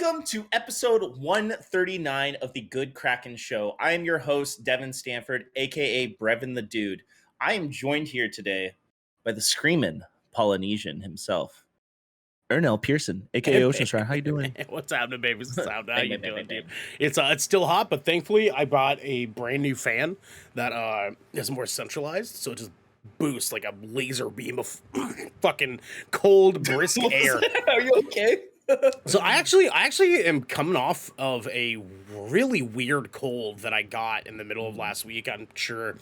Welcome to episode 139 of the Good Kraken Show. I am your host, Devin Stanford, aka Brevin the Dude. I am joined here today by the screaming Polynesian himself, Ernell Pearson, aka Ocean Shrine. How you doing? What's happening, baby? What's happening? How Bang, you bang, doing, bang, dude? It's still hot, but thankfully I bought a brand new fan that is more centralized, so it just boosts like a laser beam of fucking cold, brisk air. Are you okay? So I actually am coming off of a really weird cold that I got in the middle of last week. I'm sure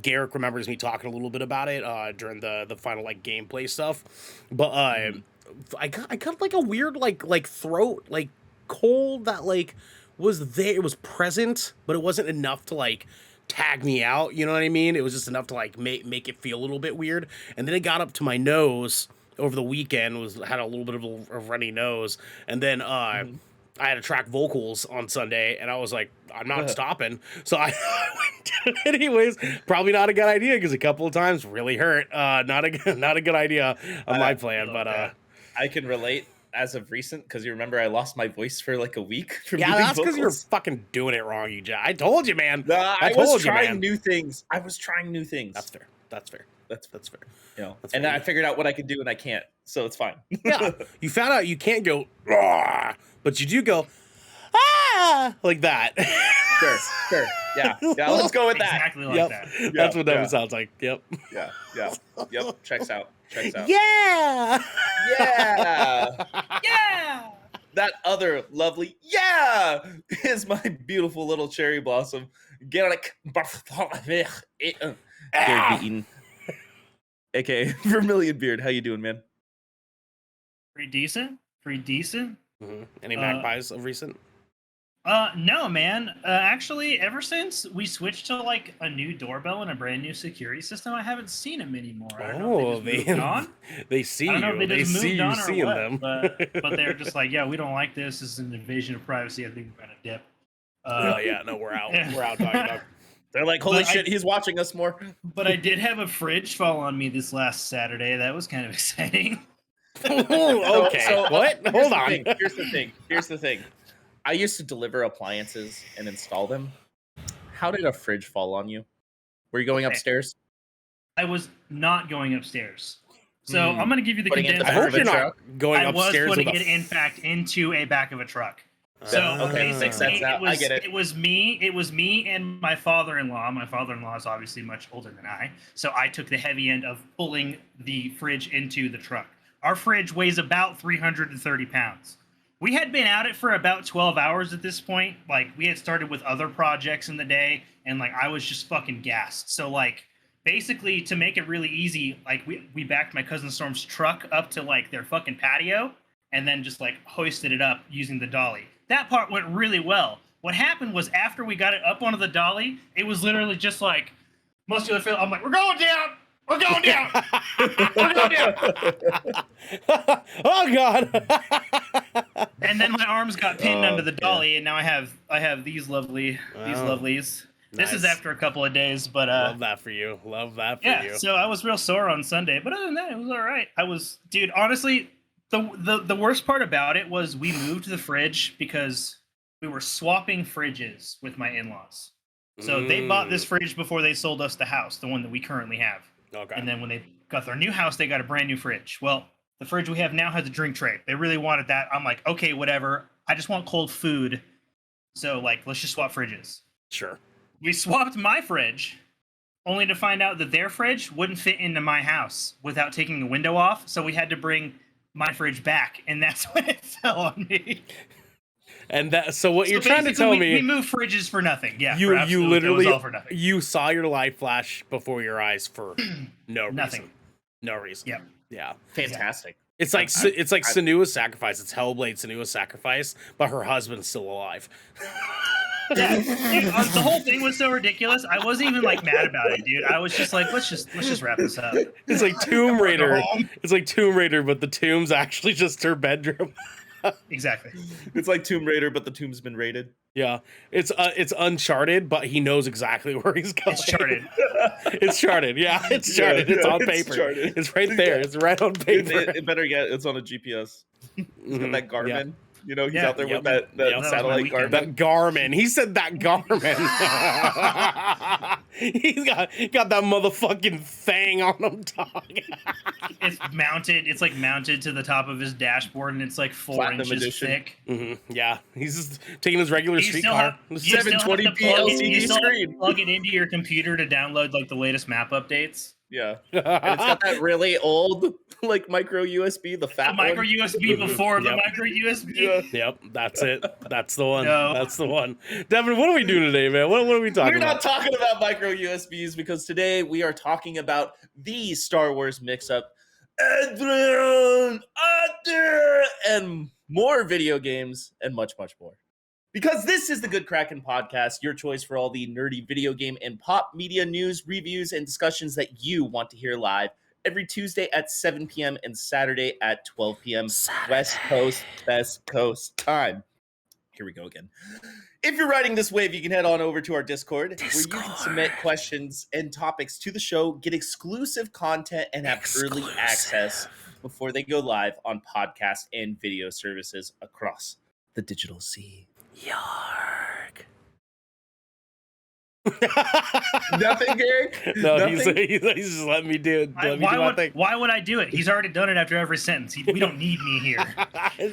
Garrick remembers me talking a little bit about it during the final like gameplay stuff, but I got like a weird like throat like cold that like was there. It was present, but it wasn't enough to like tag me out. You know what I mean? It was just enough to like make it feel a little bit weird. And then it got up to my nose over the weekend. Had a little bit of a runny nose, and then I had to track vocals on Sunday, and I was like, I'm not stopping. So I went to it anyways. Probably not a good idea because a couple of times really hurt. Not a good idea on my plan, but I can relate as of recent because you remember I lost my voice for like a week from yeah, doing that's because you're vocals. fucking doing it wrong, you Jack. I told you, man. I told was you, trying man. new things. That's fair. That's fair. That's fair. You know, That's and fair. I figured out what I could do and I can't, so it's fine. Yeah, you found out you can't go, "Rah," but you do go, ah, like that. Sure. Yeah. Let's go with that. Exactly like Yep. that. That's what that sounds like. Yep. Yep. Checks out. Yeah. Yeah. That other lovely is my beautiful little cherry blossom. Garrick Beaton, aka Vermilion Beard. How you doing, man? Pretty decent. Any magpies of recent? No, man. Actually, ever since we switched to like a new doorbell and a brand new security system, I haven't seen them anymore. I don't know if they just moved on. They see I don't know you. if they just see moved you on or seeing what, them. but they're just like, yeah, we don't like this. This is an invasion of privacy. I think we're gonna dip. Oh yeah, no, we're out. Yeah. We're out talking about. They're like, holy But shit, he's watching us more. But I did have a fridge fall on me this last Saturday. That was kind of exciting. Okay. So, what? here's Hold the on. thing, Here's the thing. I used to deliver appliances and install them. How did a fridge fall on you? Were you going Okay. upstairs? I was not going upstairs. So I'm going to give you the Putting it in condensed the I back hope of a you're truck? not going I was upstairs putting with it, in fact, into a back of a truck. So Okay, basically, makes sense now. I get it. It was me and my father-in-law. My father-in-law is obviously much older than I, so I took the heavy end of pulling the fridge into the truck. Our fridge weighs about 330 pounds. We had been at it for about 12 hours at this point. Like, we had started with other projects in the day, and like I was just fucking gassed. So like, basically, to make it really easy, like we backed my cousin Storm's truck up to like their fucking patio, and then just like hoisted it up using the dolly. That part went really well. What happened was after we got it up onto the dolly, it was literally just like muscular fail. I'm like, we're going down. We're going down. We're going down. Oh God. And then my arms got pinned under the dolly, and now I have these lovelies. This is Nice. after a couple of days, but Love that for you. Love that for yeah. you. So I was real sore on Sunday, but other than that, it was all right. Dude. Honestly, the worst part about it was we moved the fridge because we were swapping fridges with my in-laws. So they bought this fridge before they sold us the house, the one that we currently have. Okay. And then when they got their new house, they got a brand new fridge. Well, the fridge we have now has a drink tray. They really wanted that. I'm like, okay, whatever. I just want cold food. So like, let's just swap fridges. Sure. We swapped my fridge, only to find out that their fridge wouldn't fit into my house without taking the window off. So we had to bring my fridge back, and that's when it fell on me. And that. So what you're trying to basically, tell me? we moved fridges for nothing. Yeah, You for absolutely- literally it was all for nothing. you saw your life flash before your eyes for no reason. Nothing. No reason. Yep. Yeah. Fantastic. It's like Senua's sacrifice. It's Hellblade Senua's sacrifice, but her husband's still alive. Yeah, dude, the whole thing was so ridiculous. I wasn't even like mad about it, dude. I was just like, let's just wrap this up. It's like Tomb Raider. home. It's like Tomb Raider, but the tomb's actually just her bedroom. Exactly. It's like Tomb Raider, but the tomb's been raided. Yeah, it's Uncharted, but he knows exactly where he's going. It's charted. It's charted. Yeah, it's charted. It's on it's paper. charted. It's right there. It's right on paper. It better get. It's on a GPS. It's got that Garmin. You know, he's Yeah. out there Yep. with that Yep. satellite weekend. Garmin. That Garmin. He said that Garmin. He's got that motherfucking thing on him, dog. It's mounted. It's like mounted to the top of his dashboard, and it's like 4 Platinum inches edition. thick. Yeah, he's just taking his regular You street still car. have- you still have to 720p plug it- LCD you still have to screen. plug it into your computer to download like the latest map updates. Yeah, and it's got that really old like micro USB, the The fat micro one. USB before the Yep. micro USB. Yeah. Yep, that's it. That's the one. No. That's the one. Devin, what are we doing today, man? What are we talking We're about? not talking about micro USBs because today we are talking about the Star Wars mix-up, Adrian, and more video games and much, much more. Because this is the Good Kraken podcast, your choice for all the nerdy video game and pop media news, reviews, and discussions that you want to hear live every Tuesday at 7 p.m. and Saturday at 12 p.m. West Coast, Best Coast time. Here we go again. If you're riding this wave, you can head on over to our Discord, where you can submit questions and topics to the show, get exclusive content, and have early access before they go live on podcast and video services across the digital sea. Yarg. Nothing, Garrick? No, Nothing? he's just letting me do it. Let me do my thing. Why would I do it? He's already done it after every sentence. We don't need me here.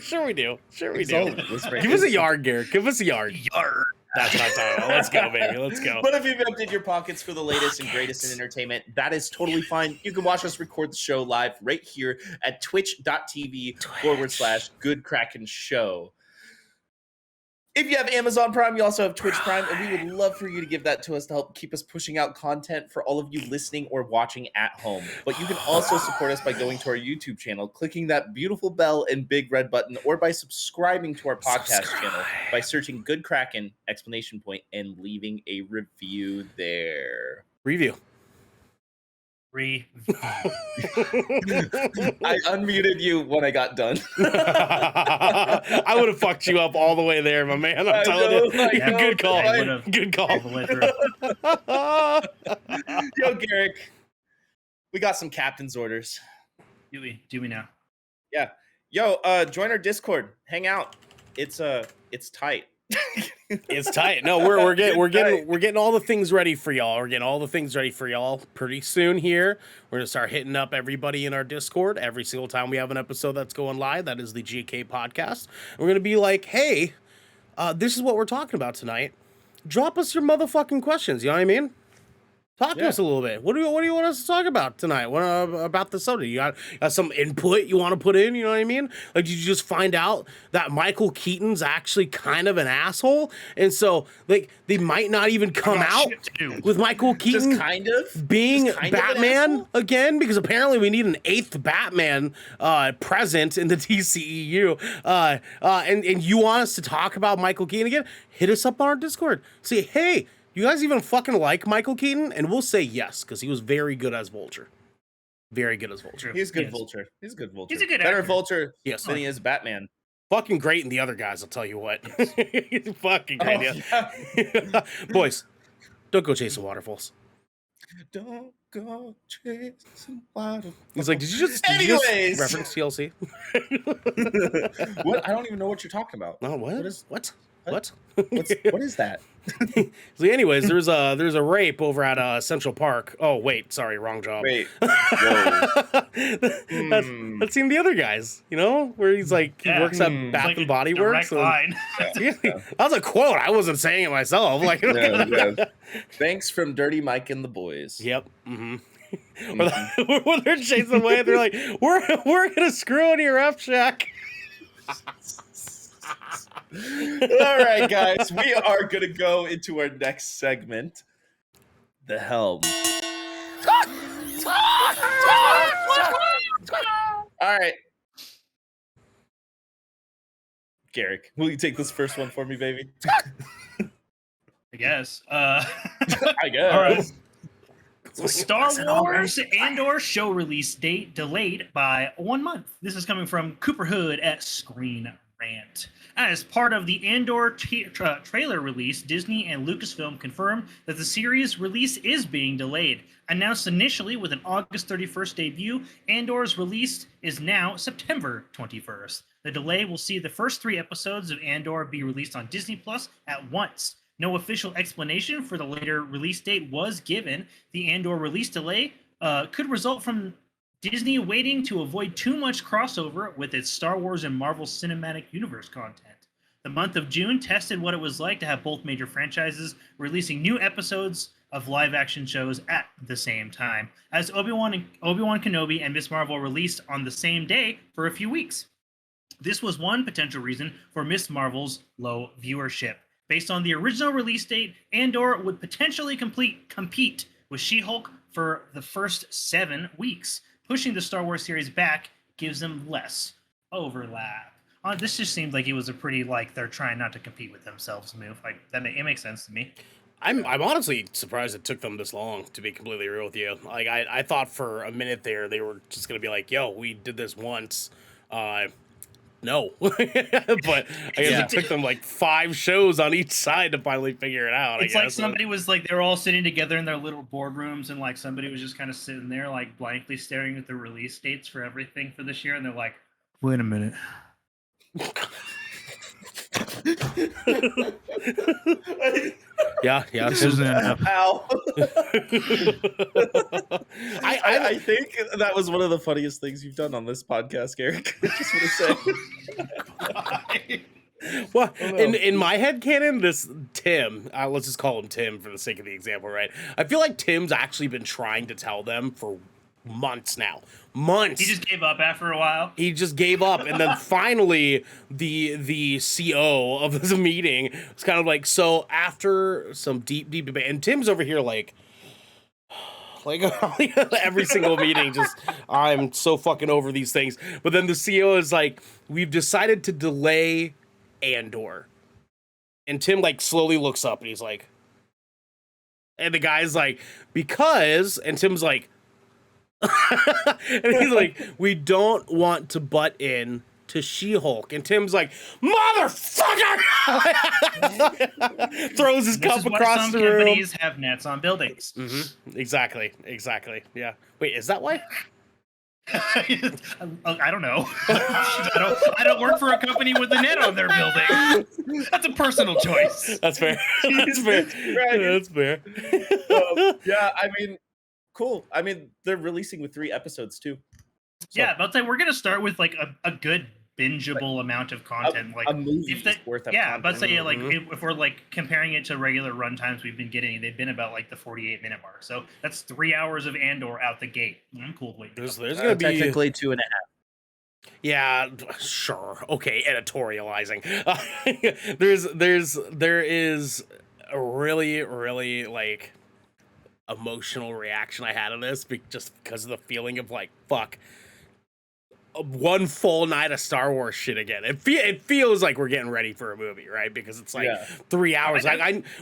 Sure we do. Sure we So, do. let's break Give us it. a yard, Garrett. Give us a yard. Yarr. That's what I'm talking about. Let's go, baby. Let's go. But if you've emptied your pockets for the latest and greatest in entertainment, that is totally fine. You can watch us record the show live right here at twitch.tv/Good Kraken Show. If you have Amazon Prime, you also have Twitch Prime, and we would love for you to give that to us to help keep us pushing out content for all of you listening or watching at home. But you can also support us by going to our YouTube channel, clicking that beautiful bell and big red button, or by subscribing to our podcast channel by searching Good Kraken, ! And leaving a review there. Review. I unmuted you when I got done. I would have fucked you up all the way there, my man. I'm telling you. Good call. I would've Good call. all the way through. Yo, Garrick, we got some captain's orders. Do we now? Yeah. Yo, join our Discord. Hang out. It's tight. It's tight. No, we're getting all the things ready for y'all. We're getting all the things ready for y'all pretty soon here. We're gonna start hitting up everybody in our Discord every single time we have an episode that's going live. That is the GK podcast. And we're gonna be like, hey, this is what we're talking about tonight. Drop us your motherfucking questions. You know what I mean? Talk to us a little bit. What do you want us to talk about tonight? What about the subject? You got some input you want to put in? You know what I mean? Like, did you just find out that Michael Keaton's actually kind of an asshole, and so like they might not even come out with Michael Keaton Just kind of being Just kind of an Batman asshole? again? Because apparently we need an 8th Batman present in the DCEU. And you want us to talk about Michael Keaton again? Hit us up on our Discord. Say, hey, you guys even fucking like Michael Keaton? And we'll say yes, because he was very good as Vulture. Very good as Vulture. He's good Yes. Vulture. He's a good Vulture. He's a good Better actor. Vulture Yes. than he is Batman. Fucking great in the other guys, I'll tell you what. He's fucking Oh, great. yeah. Boys, don't go chasing waterfalls. Don't go chasing waterfalls. He's like, did you just Anyways. reference TLC? What? I don't even know what you're talking about. No, what? What is- What? what? What? What is that? So anyways, there's a rape over at Central Park. Oh wait, sorry, wrong job. Wait. Whoa. That's seen the other guys, you know, where he's like he Yeah. works at It's Bath like and a Body direct Works. line. That was a quote. I wasn't saying it myself. Like, Yeah. Thanks from Dirty Mike and the boys. yep. Mm-hmm. When they're chasing away, they're like, "We're gonna screw into your F shack." All right, guys, we are going to go into our next segment, The Helm. All right. Garrick, will you take this first one for me, baby? I guess. I guess. All right. Star Wars Andor show release date delayed by 1 month. This is coming from Cooper Hood at Screen Rant. As part of the Andor trailer release, Disney and Lucasfilm confirmed that the series release is being delayed. Announced initially with an August 31st debut, Andor's release is now September 21st. The delay will see the first 3 episodes of Andor be released on Disney Plus at once. No official explanation for the later release date was given. The Andor release delay could result from Disney waiting to avoid too much crossover with its Star Wars and Marvel Cinematic Universe content. The month of June tested what it was like to have both major franchises releasing new episodes of live-action shows at the same time, as Obi-Wan Kenobi and Ms. Marvel released on the same day for a few weeks. This was one potential reason for Ms. Marvel's low viewership. Based on the original release date, Andor would potentially compete with She-Hulk for the first 7 weeks. Pushing the Star Wars series back gives them less overlap. This just seemed like it was a pretty, like, they're trying not to compete with themselves move. Like, it makes sense to me. I'm honestly surprised it took them this long, to be completely real with you. Like, I thought for a minute there they were just going to be like, yo, we did this once. No. But I guess it took them like 5 shows on each side to finally figure it out. It's like somebody was like, they were all sitting together in their little boardrooms, and like somebody was just kind of sitting there like blankly staring at the release dates for everything for this year, and they're like, wait a minute. Yeah, this isn't enough. Ow. I think that was one of the funniest things you've done on this podcast, Garrick. I just want to say. Well, in my head canon, this Tim, let's just call him Tim for the sake of the example, right? I feel like Tim's actually been trying to tell them for months now. Months. He just gave up after a while. He just gave up, and then finally, the CO of this meeting was kind of like, so after some deep debate, and Tim's over here like every single meeting, just I'm so fucking over these things. But then the CO is like, we've decided to delay Andor, and Tim like slowly looks up and he's like, and the guy's like, because, and Tim's like. And he's like, we don't want to butt in to She-Hulk. And Tim's like, motherfucker! Throws his cup across the room. Some companies have nets on buildings. Mm-hmm. Exactly. Wait, is that why? I don't know. I don't work for a company with a net on their building. That's a personal choice. That's fair. That's fair. Yeah, I mean, cool. I mean, they're releasing with 3 episodes too. So, yeah, but we're gonna start with like a good bingeable amount of content, like a movie's worth of content. But say like if we're like comparing it to regular run times we've been getting, they've been about like the 48-minute mark. So that's 3 hours of Andor out the gate. I'm cool with there's gonna be technically 2.5. Yeah, sure. Okay, editorializing. There is a really like emotional reaction I had on this, just because of the feeling of like, fuck, one full night of Star Wars shit again. It feels like we're getting ready for a movie, right? Because it's like 3 hours.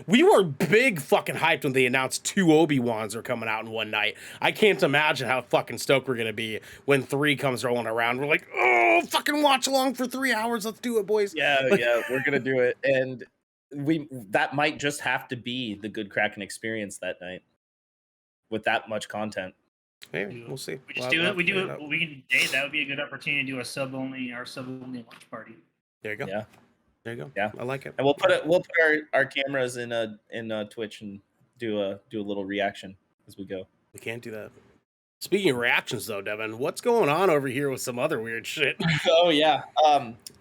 We were big fucking hyped when they announced 2 Obi-Wans are coming out in one night. I can't imagine how fucking stoked we're gonna be when 3 comes rolling around. We're like, oh, fucking watch along for 3 hours. Let's do it, boys. Yeah, we're gonna do it, and that might just have to be the Good Kraken experience that night. With that much content, maybe we'll see. We just do it. We do it. We can. Hey, that would be a good opportunity to do a sub-only launch party. There you go. Yeah, there you go. Yeah, I like it. And we'll put our cameras in Twitch and do a little reaction as we go. We can't do that. Speaking of reactions, though, Devin, what's going on over here with some other weird shit? Oh yeah.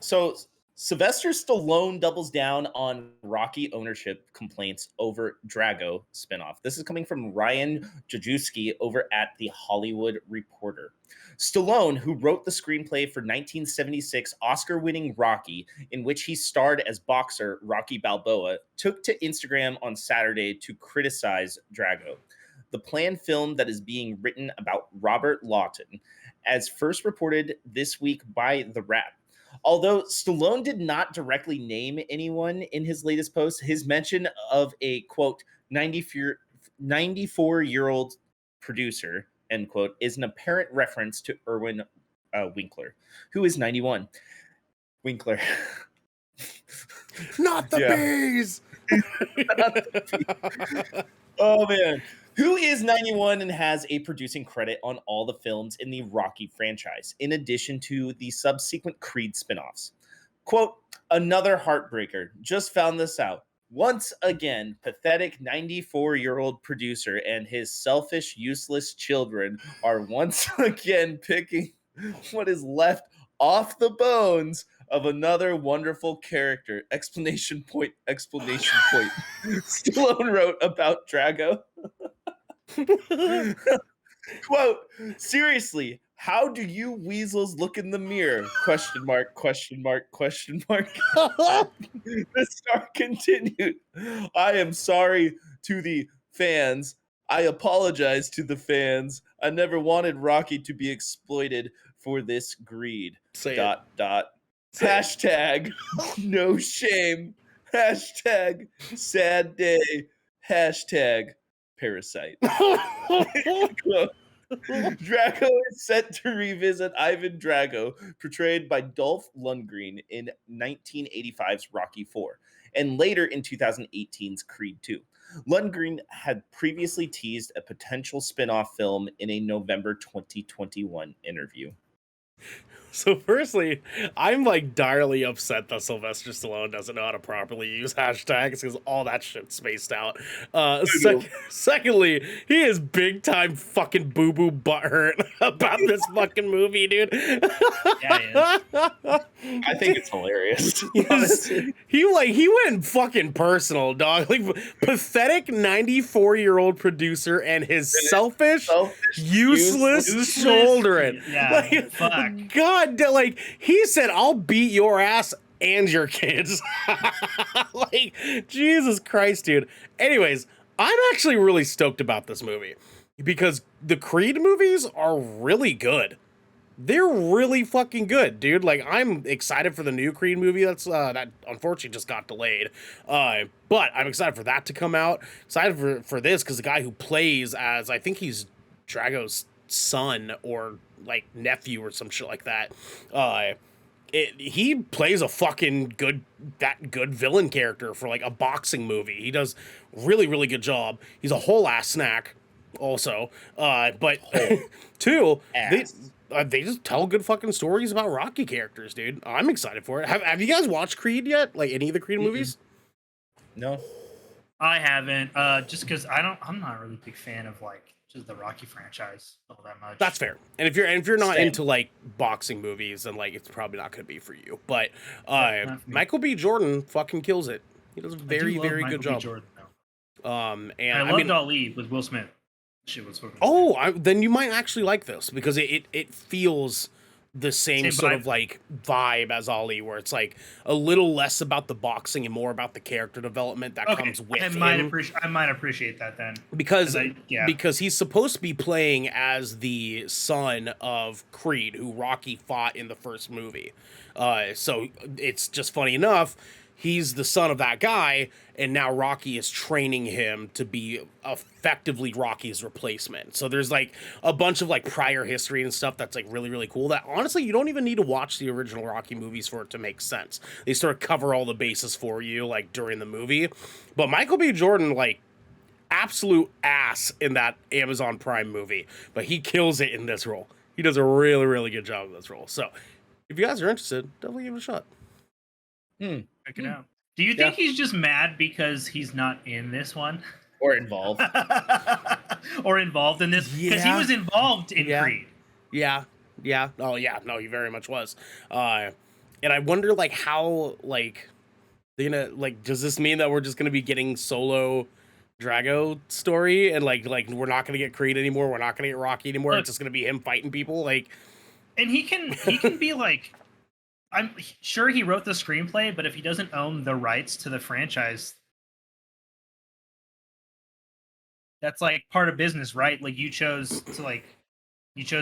So Sylvester Stallone doubles down on Rocky ownership complaints over Drago spinoff. This is coming from Ryan Jajewski over at The Hollywood Reporter. Stallone, who wrote the screenplay for 1976 Oscar-winning Rocky, in which he starred as boxer Rocky Balboa, took to Instagram on Saturday to criticize Drago, the planned film that is being written about Robert Lawton, as first reported this week by The Wrap. Although Stallone did not directly name anyone in his latest post, his mention of a, quote, 94-year-old producer, end quote, is an apparent reference to Erwin Winkler, who is 91. Winkler. Not the bees! Oh, man. who is 91 and has a producing credit on all the films in the Rocky franchise, in addition to the subsequent Creed spin-offs. Quote, another heartbreaker. Just found this out. Once again, pathetic 94-year-old producer and his selfish, useless children are once again picking what is left off the bones of another wonderful character. Exclamation point, exclamation point. Stallone wrote about Drago. Quote, seriously, how do you weasels look in the mirror? Question mark, question mark, question mark. The star continued. I am sorry to the fans. I apologize to the fans. I never wanted Rocky to be exploited for this greed. Say Dot dot. Hashtag no shame. Hashtag sad day. Hashtag parasite. Quote, Drago is set to revisit Ivan Drago, portrayed by Dolph Lundgren in 1985's Rocky IV, and later in 2018's Creed II. Lundgren had previously teased a potential spin-off film in a November 2021 interview. So firstly, I'm like direly upset that Sylvester Stallone doesn't know how to properly use hashtags because all that shit's spaced out. Secondly, he is big time fucking boo boo butthurt about this fucking movie, dude. Yeah, I think it's hilarious. He went fucking personal, dog. Like pathetic 94-year-old producer and his selfish, useless children. Yeah, like, fuck. God, like he said, I'll beat your ass and your kids. Like, Jesus Christ, dude. Anyways, I'm actually really stoked about this movie because the Creed movies are really good. They're really fucking good, dude. Like, I'm excited for the new Creed movie that unfortunately just got delayed. But I'm excited for that to come out. Excited for this because the guy who plays as, I think he's Drago's son or like nephew or some shit like that. He plays a fucking good villain character for like a boxing movie. He does really, really good job. He's a whole ass snack also. But two, they just tell good fucking stories about Rocky characters, dude. I'm excited for it. Have you guys watched Creed yet? Like any of the Creed movies? No. I haven't. Just because I'm not a really big fan of like just the Rocky franchise all that much. That's fair. And if you're not into like boxing movies, then like it's probably not going to be for you. But Michael B. Jordan fucking kills it. He does a very good job. Jordan, and I loved Ali with Will Smith. Shit was fucking. Then you might actually like this because it feels the same sort of like vibe as Ali, where it's like a little less about the boxing and more about the character development that comes with him. I might appreciate that then because he's supposed to be playing as the son of Creed, who Rocky fought in the first movie. So it's just funny enough. He's the son of that guy, and now Rocky is training him to be effectively Rocky's replacement. So there's like a bunch of like prior history and stuff that's like really, really cool that honestly you don't even need to watch the original Rocky movies for it to make sense. They sort of cover all the bases for you like during the movie. But Michael B. Jordan, like, absolute ass in that Amazon Prime movie, but he kills it in this role. He does a really, really good job in this role. So if you guys are interested, definitely give it a shot. Check it out. Do you think he's just mad because he's not in this one? Or involved. Or involved in this? Because he was involved in Creed. Yeah. Oh, yeah. No, he very much was. And I wonder, like, how, like, they're gonna, like, does this mean that we're just gonna be getting solo Drago story? And, like we're not gonna get Creed anymore? We're not gonna get Rocky anymore? Look, it's just gonna be him fighting people? Like... And he can be, like... I'm sure he wrote the screenplay, but if he doesn't own the rights to the franchise, that's like part of business, right? Like you chose to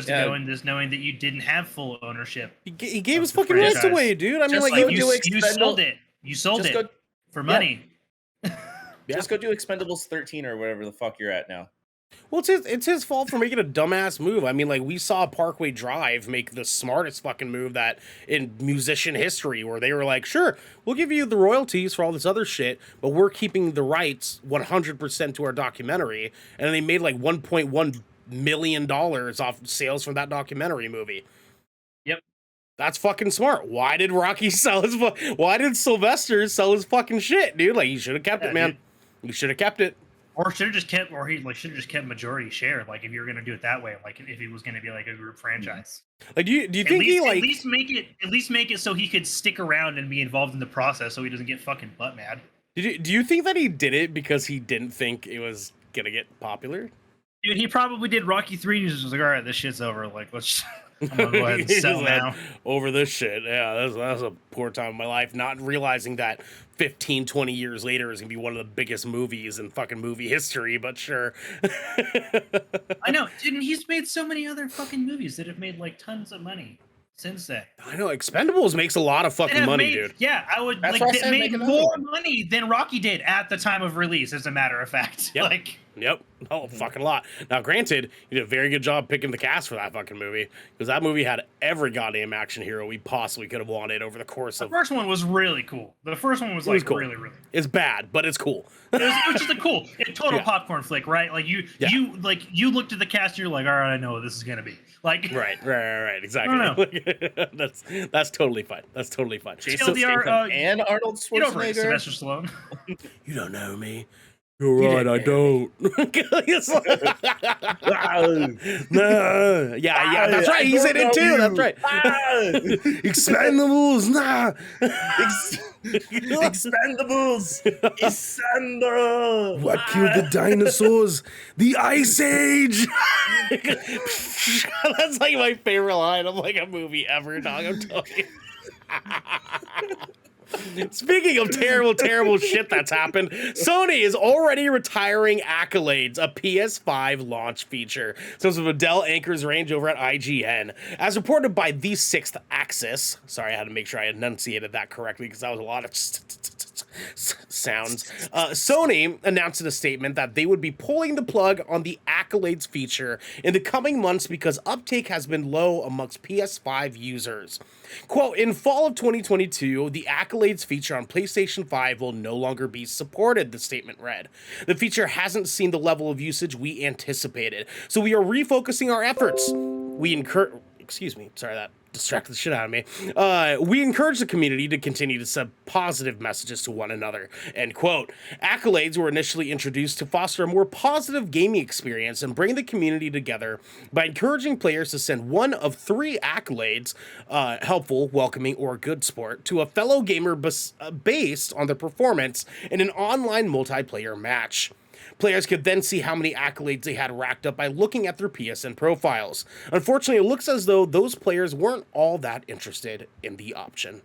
go in this knowing that you didn't have full ownership. He gave his fucking rights away, dude. I mean, like you sold it. You sold it for money. Just go do Expendables 13 or whatever the fuck you're at now. Well, it's his fault for making a dumbass move. I mean, like, we saw Parkway Drive make the smartest fucking move that in musician history, where they were like, sure, we'll give you the royalties for all this other shit, but we're keeping the rights 100% to our documentary. And they made like $1.1 million off sales from that documentary movie. Yep. That's fucking smart. Why did Rocky sell his? Why did Sylvester sell his fucking shit, dude? Like, he should have kept it, man. He should have kept it. Or should have just kept, or he like should have just kept majority share. Like if you were gonna do it that way, like if it was gonna be like a group franchise. Like, do you think he like at least make it so he could stick around and be involved in the process, so he doesn't get fucking butt mad. Do you think that he did it because he didn't think it was gonna get popular? Dude, he probably did Rocky 3 and he was just like, all right, this shit's over. Like, let's I'm gonna go ahead and sell now. Over this shit. Yeah, that's a poor time of my life. Not realizing that 15, 20 years later is gonna be one of the biggest movies in fucking movie history, but sure. I know, dude, and he's made so many other fucking movies that have made like tons of money since then. I know, Expendables makes a lot of fucking money, dude. Yeah, I would That's like why I they said made more money than Rocky did at the time of release, as a matter of fact. Yep. Like Yep. Oh, fucking lot. Now, granted, you did a very good job picking the cast for that fucking movie, because that movie had every goddamn action hero we possibly could have wanted over the course of. The first one was really cool. The first one was like cool. really, really. It's bad, but it's cool. It was just a cool, total popcorn flick, right? Like you looked at the cast, and you're like, all right, I know what this is gonna be. Like right, exactly. That's totally fine. That's totally fine. Jason Statham and Arnold Schwarzenegger. Sylvester Stallone. You don't know me. You're right, I don't. Nah. Yeah, that's right. He's in it too. That's right. Expendables, nah. Expendables, Isandra. What killed the dinosaurs? The Ice Age. That's like my favorite line of like a movie ever, dog. I'm telling you. Speaking of terrible shit that's happened, Sony is already retiring Accolades, a PS5 launch feature. So Adele anchors range over at IGN. As reported by The Sixth Axis, sorry, I had to make sure I enunciated that correctly because that was a lot of sounds. Sony announced in a statement that they would be pulling the plug on the Accolades feature in the coming months because uptake has been low amongst PS5 users. Quote, in fall of 2022, the Accolades feature on PlayStation 5 will no longer be supported, the statement read. The feature hasn't seen the level of usage we anticipated, so we are refocusing our efforts. Excuse me, sorry, that distracted the shit out of me. We encourage the community to continue to send positive messages to one another, end quote. Accolades were initially introduced to foster a more positive gaming experience and bring the community together by encouraging players to send one of 3 accolades, helpful, welcoming, or good sport, to a fellow gamer based on their performance in an online multiplayer match. Players could then see how many accolades they had racked up by looking at their PSN profiles. Unfortunately, it looks as though those players weren't all that interested in the option.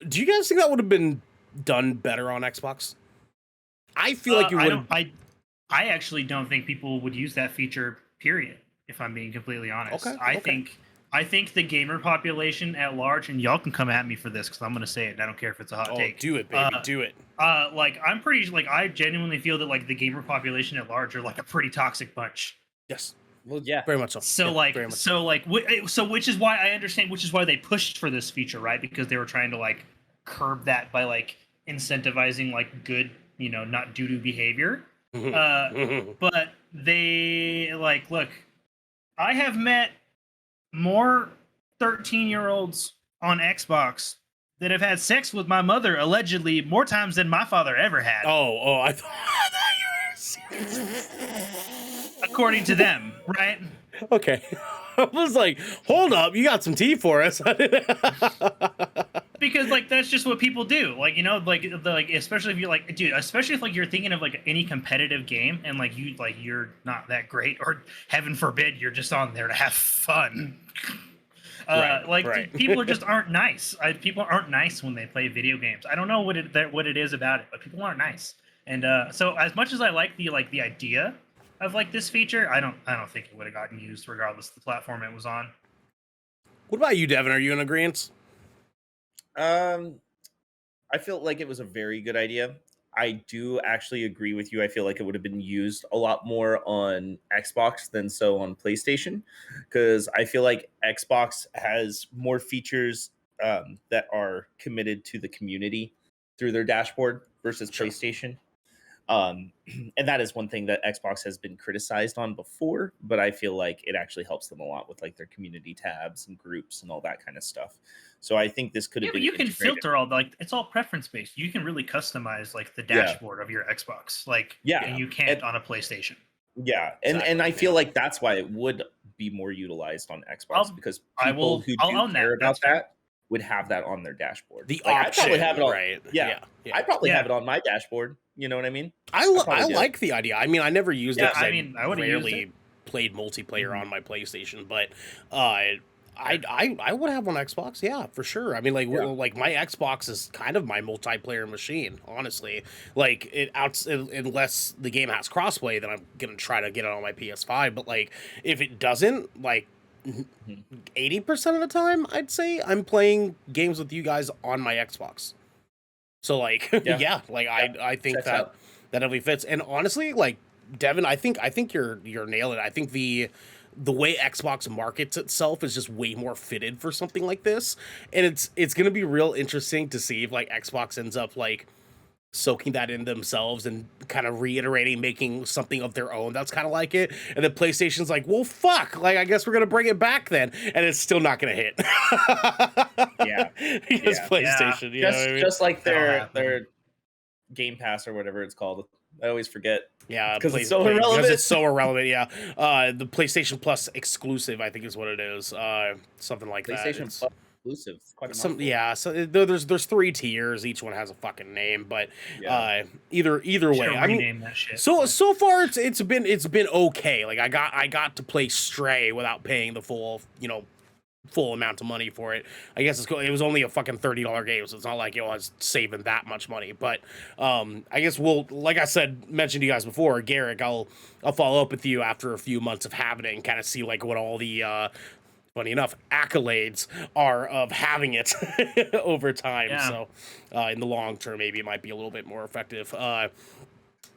Do you guys think that would have been done better on Xbox? I feel like you would. I actually don't think people would use that feature, period, if I'm being completely honest. I think the gamer population at large, and y'all can come at me for this because I'm going to say it. I don't care if it's a hot take. Do it, baby. Do it. Like I genuinely feel that like the gamer population at large are like a pretty toxic bunch. Yes. Well, yeah, very much so. So which is why I understand, which is why they pushed for this feature, right? Because they were trying to like curb that by like incentivizing like good, not doo-doo behavior. But they like, look, I have met more 13-year-olds on Xbox that have had sex with my mother allegedly more times than my father ever had. I thought you were serious. According to them, right? Okay. I was like, hold up, you got some tea for us. Because like that's just what people do. Like, like especially if you're like, dude, especially if like you're thinking of like any competitive game and like you're not that great, or heaven forbid you're just on there to have fun. Right. People aren't nice. People aren't nice when they play video games. I don't know what it is about it, but people aren't nice. And so as much as I like the idea of like this feature, I don't think it would have gotten used regardless of the platform it was on. What about you, Devin? Are you in agreement? I feel like it was a very good idea. I do actually agree with you. I feel like it would have been used a lot more on Xbox than so on PlayStation, because I feel like Xbox has more features that are committed to the community through their dashboard versus Sure. PlayStation. And that is one thing that Xbox has been criticized on before, but I feel like it actually helps them a lot with like their community tabs and groups and all that kind of stuff. So I think this could Yeah, have but been you can integrated. filter all like it's all preference based. You can really customize like the Yeah. dashboard of your Xbox, like Yeah. and you can't on a PlayStation. Yeah, and Exactly, I feel yeah. like that's why it would be more utilized on Xbox, because people who I'll do own that. care That's about fair. that would have that on their dashboard. The Like, I option, probably have it on, right? yeah, Yeah. I probably Yeah. have it on my dashboard. You know what I mean? I probably do. like the idea. I mean, I never used it Yeah, because I mean, I would've used rarely it. played multiplayer Mhm. on my PlayStation, but I would have on Xbox, yeah, for sure. I mean, like Yeah. like my Xbox is kind of my multiplayer machine, honestly. Like unless the game has crossplay, then I'm gonna try to get it on my PS5. But like if it doesn't, like Mhm. 80% of the time, I'd say I'm playing games with you guys on my Xbox. So like Yeah. yeah, like I think Checks that out. that definitely fits. And honestly, like Devin, I think you're nailing it. I think the way Xbox markets itself is just way more fitted for something like this. And it's gonna be real interesting to see if like Xbox ends up like soaking that in themselves and kind of reiterating making something of their own that's kind of like it, and then PlayStation's like, well fuck, like I guess we're gonna bring it back then, and it's still not gonna hit. Yeah. Because Yeah. PlayStation, you know what I mean? Just like That'll their happen. Game Pass or whatever it's called. I always forget. Yeah, Because it's so because irrelevant. it's so irrelevant. Yeah, the PlayStation Plus exclusive, I think, is what it is. Something like that. PlayStation It's Plus exclusive. It's quite a some mouthful. yeah. So there's 3 tiers. Each one has a fucking name, but Yeah. either Should way, I mean, rename that shit. so far it's been okay. Like I got to play Stray without paying the full amount of money for it. I guess it was only a fucking $30 game, so it's not like I was saving that much money. But I guess like I said, mentioned to you guys before, Garrick, I'll follow up with you after a few months of having it and kind of see like what all the funny enough accolades are of having it over time. Yeah. So in the long term, maybe it might be a little bit more effective.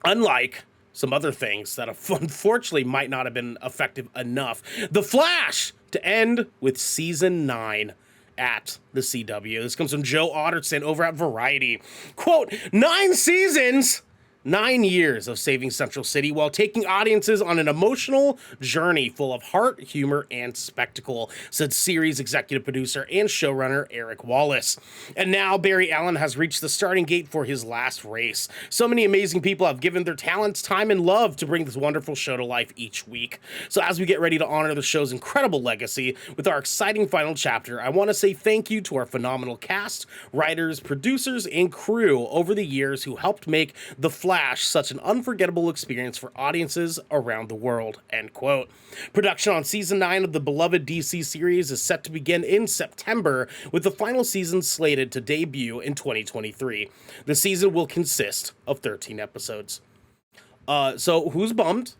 Unlike some other things that unfortunately might not have been effective enough. The Flash to end with season 9 at the CW. This comes from Joe Otterson over at Variety. Quote, 9 seasons, 9 years of saving Central City while taking audiences on an emotional journey full of heart, humor, and spectacle, said series executive producer and showrunner Eric Wallace. And now Barry Allen has reached the starting gate for his last race. So many amazing people have given their talents, time, and love to bring this wonderful show to life each week. So as we get ready to honor the show's incredible legacy with our exciting final chapter, I want to say thank you to our phenomenal cast, writers, producers, and crew over the years who helped make The Flash such an unforgettable experience for audiences around the world, end quote. Production on season 9 of the beloved DC series is set to begin in September, with the final season slated to debut in 2023. The season will consist of 13 episodes. So who's bummed?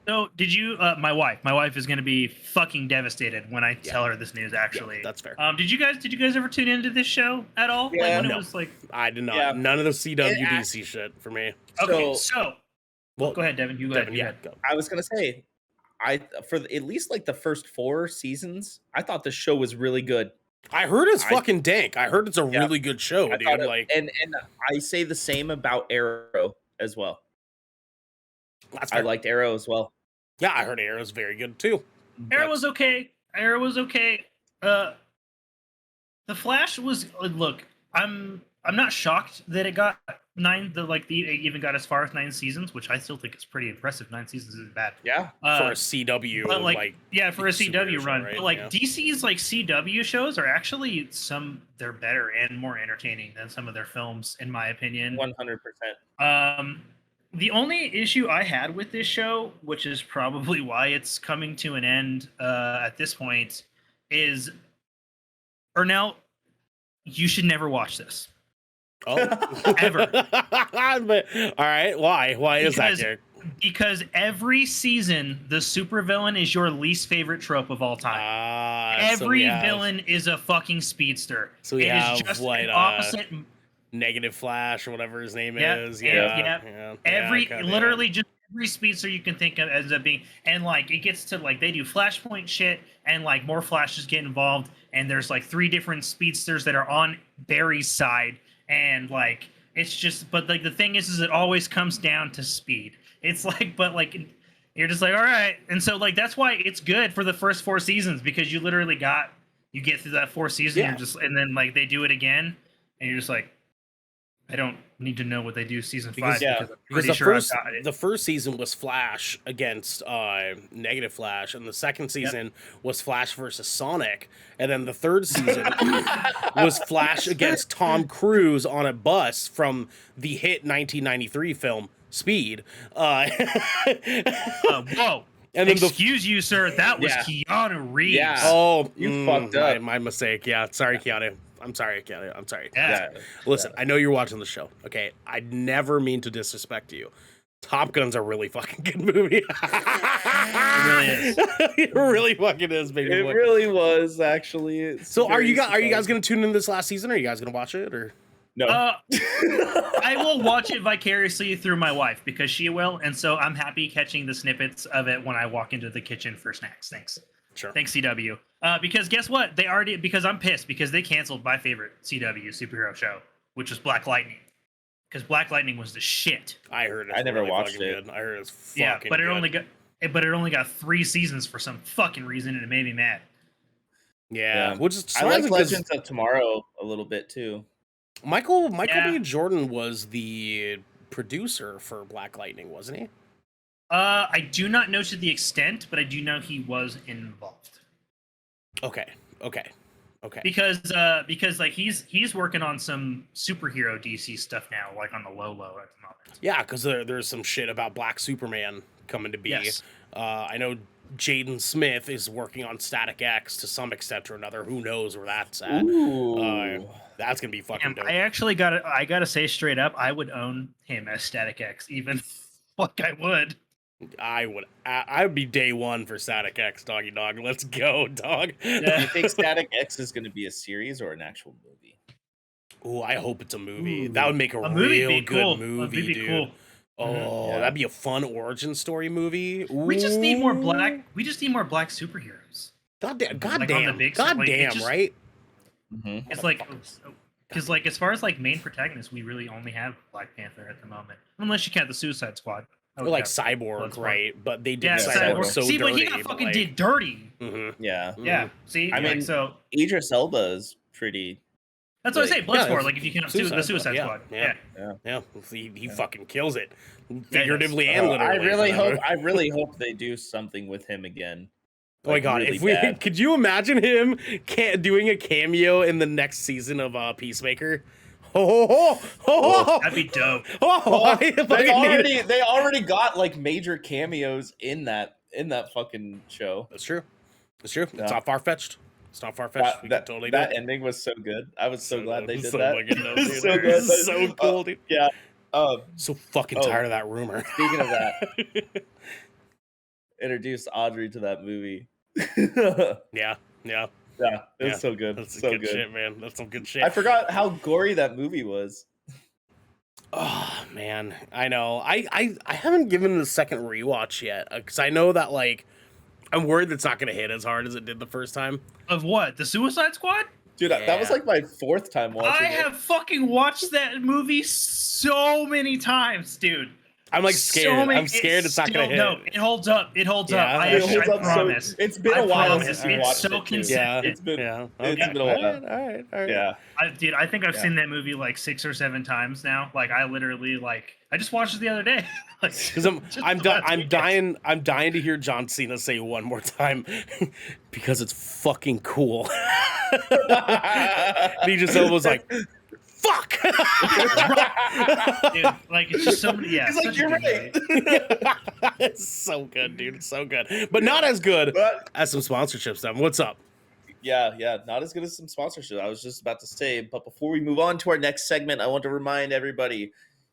So did you? My wife is going to be fucking devastated when I tell her this news. Actually, that's fair. Did you guys ever tune into this show at all? Yeah. Like when No. it was like. I did not. Yeah. None of the CWDC shit for me. Okay, So- so Well, go ahead, Devin. You go Devin, ahead. You yeah, go ahead. go. I was gonna say, at least like the first 4 seasons, I thought the show was really good. I heard it's I- fucking dank. I heard it's a Yeah. really good show, I dude. thought Like, and I say the same about Arrow as well. that's I fair. liked Arrow as well. Yeah, I heard Arrow's very good too. Arrow was okay. Arrow was okay. The Flash was look. I'm not shocked that it got 9. It even got as far as 9 seasons, which I still think is pretty impressive. 9 seasons isn't bad. Yeah. For a CW, But yeah, for a CW superhero show, run. right? But like Yeah. DC's like CW shows are actually they're better and more entertaining than some of their films, in my opinion. 100%. The only issue I had with this show, which is probably why it's coming to an end at this point, is Ernell, you should never watch this. Oh, Ever. But, all right, why? Why is that, Derek? Because every season, the supervillain is your least favorite trope of all time. So Every we have villain is a fucking speedster. So we It have is just what, an opposite. Negative Flash or whatever his name Yep, is. Literally just every speedster you can think of ends up being, and like it gets to like they do Flashpoint shit, and like more Flashes get involved, and there's like 3 different speedsters that are on Barry's side, and like it's just, but like the thing is it always comes down to speed. It's like, but like you're just like, all right, and so like that's why it's good for the first 4 seasons, because you literally you get through that 4th season, you're just, and then like they do it again, and you're just like, I don't need to know what they do season 5 because I'm pretty sure I've got it. The first season was Flash against Negative Flash, and the second season was Flash versus Sonic, and then the third season was Flash against Tom Cruise on a bus from the hit 1993 film Speed. Whoa. And excuse you, sir. That was Keanu Reeves. Yeah. Oh, you fucked up. My mistake. Yeah, sorry, Keanu. I'm sorry, Keanu. I'm sorry. Yeah. Listen, I know you're watching the show. Okay, I never mean to disrespect you. Top Gun's a really fucking good movie. It really is. It really fucking is, baby. It really was, actually. It's so are you surprising. guys gonna tune in this last season? Are you guys gonna watch it or? No. I will watch it vicariously through my wife because she will, and so I'm happy catching the snippets of it when I walk into the kitchen for snacks. Thanks. Sure. Thanks, CW. Because guess what? Because I'm pissed because they canceled my favorite CW superhero show, which was Black Lightning. Because Black Lightning was the shit. I heard it. I never really watched fucking it. Good. I heard it's fucking but it good. only got 3 seasons for some fucking reason, and it made me mad. Yeah. Which is I like Legends of Tomorrow a little bit too. Michael B. Jordan was the producer for Black Lightning, wasn't he? I do not know to the extent, but I do know he was involved. Okay. Because like he's working on some superhero DC stuff now, like on the low at the moment. Yeah, because there's some shit about Black Superman coming to be. Yes. I know Jaden Smith is working on Static X to some extent or another. Who knows where that's at? Ooh. That's gonna be fucking dope. I actually gotta say straight up, I would own him as Static X, even like I would. I would be day one for Static X, doggy dog. Let's go, dog. Do you think Static X is going to be a series or an actual movie? Oh, I hope it's a movie. That would make a movie real be good cool. movie, Movie be dude. cool. Oh, that'd be a fun origin story movie. Ooh. We just need more black superheroes. Goddamn, just, right? Mm-hmm. It's like, because like as far as like main protagonists, we really only have Black Panther at the moment, unless you count the Suicide Squad. Or like Cyborg, right? But they did Cyborg so See, dirty. but he got fucking did dirty. Mm-hmm. Yeah. Yeah. See, I mean, so Idris Elba is pretty. that's what I say. Bloodsport, yeah, like if you count the Suicide Squad. Yeah. He fucking kills it, figuratively and I literally. I really hope they do something with him again. Oh my god! Really If we bad. could you imagine him doing a cameo in the next season of Peacemaker? That'd be dope. They already got like major cameos in that fucking show. That's true. It's not far fetched. It's not far fetched. That ending was so good. I was so glad they did that. It's so good. So cool, dude. Yeah. So fucking tired of that rumor. Speaking of that, introduce Audrey to that movie. Yeah. Yeah, it was so good. That's so good shit, man. That's some good shit. I forgot how gory that movie was. Oh man, I know. I haven't given it a second rewatch yet because I know that like I'm worried it's not gonna hit as hard as it did the first time. Of what? The Suicide Squad? Dude, that was like my 4th time watching it. I have fucking watched that movie so many times, dude. I'm like scared. I'm scared it's not gonna hit. No, it holds up. It holds up. I promise. So, it's been a while since we it's watched so it. consistent. It's been okay. It's been a while. All right. Yeah. I think I've seen that movie like 6 or 7 times now. Like I literally I just watched it the other day. Because I'm dying to hear John Cena say one more time because it's fucking cool. He just was like, fuck. Dude, like it's just so many. Yeah, he's like, you're right. It's so good, dude. It's so good, but not as good as some sponsorship stuff. What's up? Yeah, not as good as some sponsorship. I was just about to say, but before we move on to our next segment, I want to remind everybody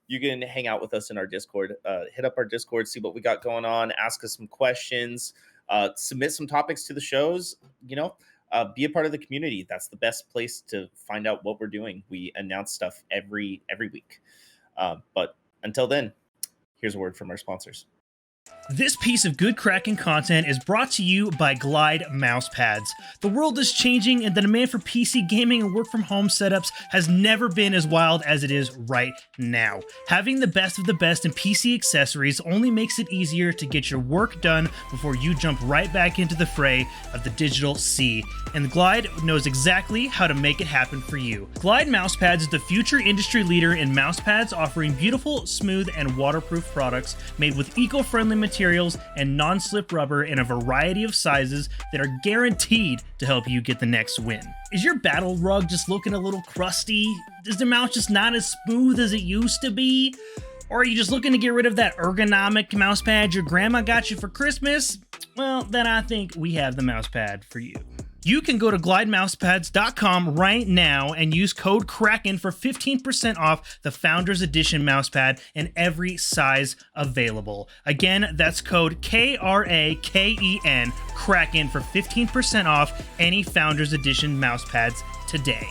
you can hang out with us in our Discord. Hit up our Discord, see what we got going on, ask us some questions, submit some topics to the shows. be a part of the community. That's the best place to find out what we're doing. We announce stuff every week. But until then, here's a word from our sponsors. This piece of good Kraken content is brought to you by Glide mousepads. The world is changing, and the demand for PC gaming and work from home setups has never been as wild as it is right now. Having the best of the best in PC accessories only makes it easier to get your work done before you jump right back into the fray of the digital sea. And Glide knows exactly how to make it happen for you. Glide mousepads is the future industry leader in mousepads, offering beautiful, smooth, and waterproof products made with eco-friendly materials and non-slip rubber in a variety of sizes that are guaranteed to help you get the next win. Is your battle rug just looking a little crusty? Is the mouse just not as smooth as it used to be? Or are you just looking to get rid of that ergonomic mousepad your grandma got you for Christmas? Well, then I think we have the mousepad for you. You can go to glidemousepads.com right now and use code Kraken for 15% off the Founders Edition mousepad in every size available. Again, that's code KRAKEN, Kraken, for 15% off any Founders Edition mousepads today.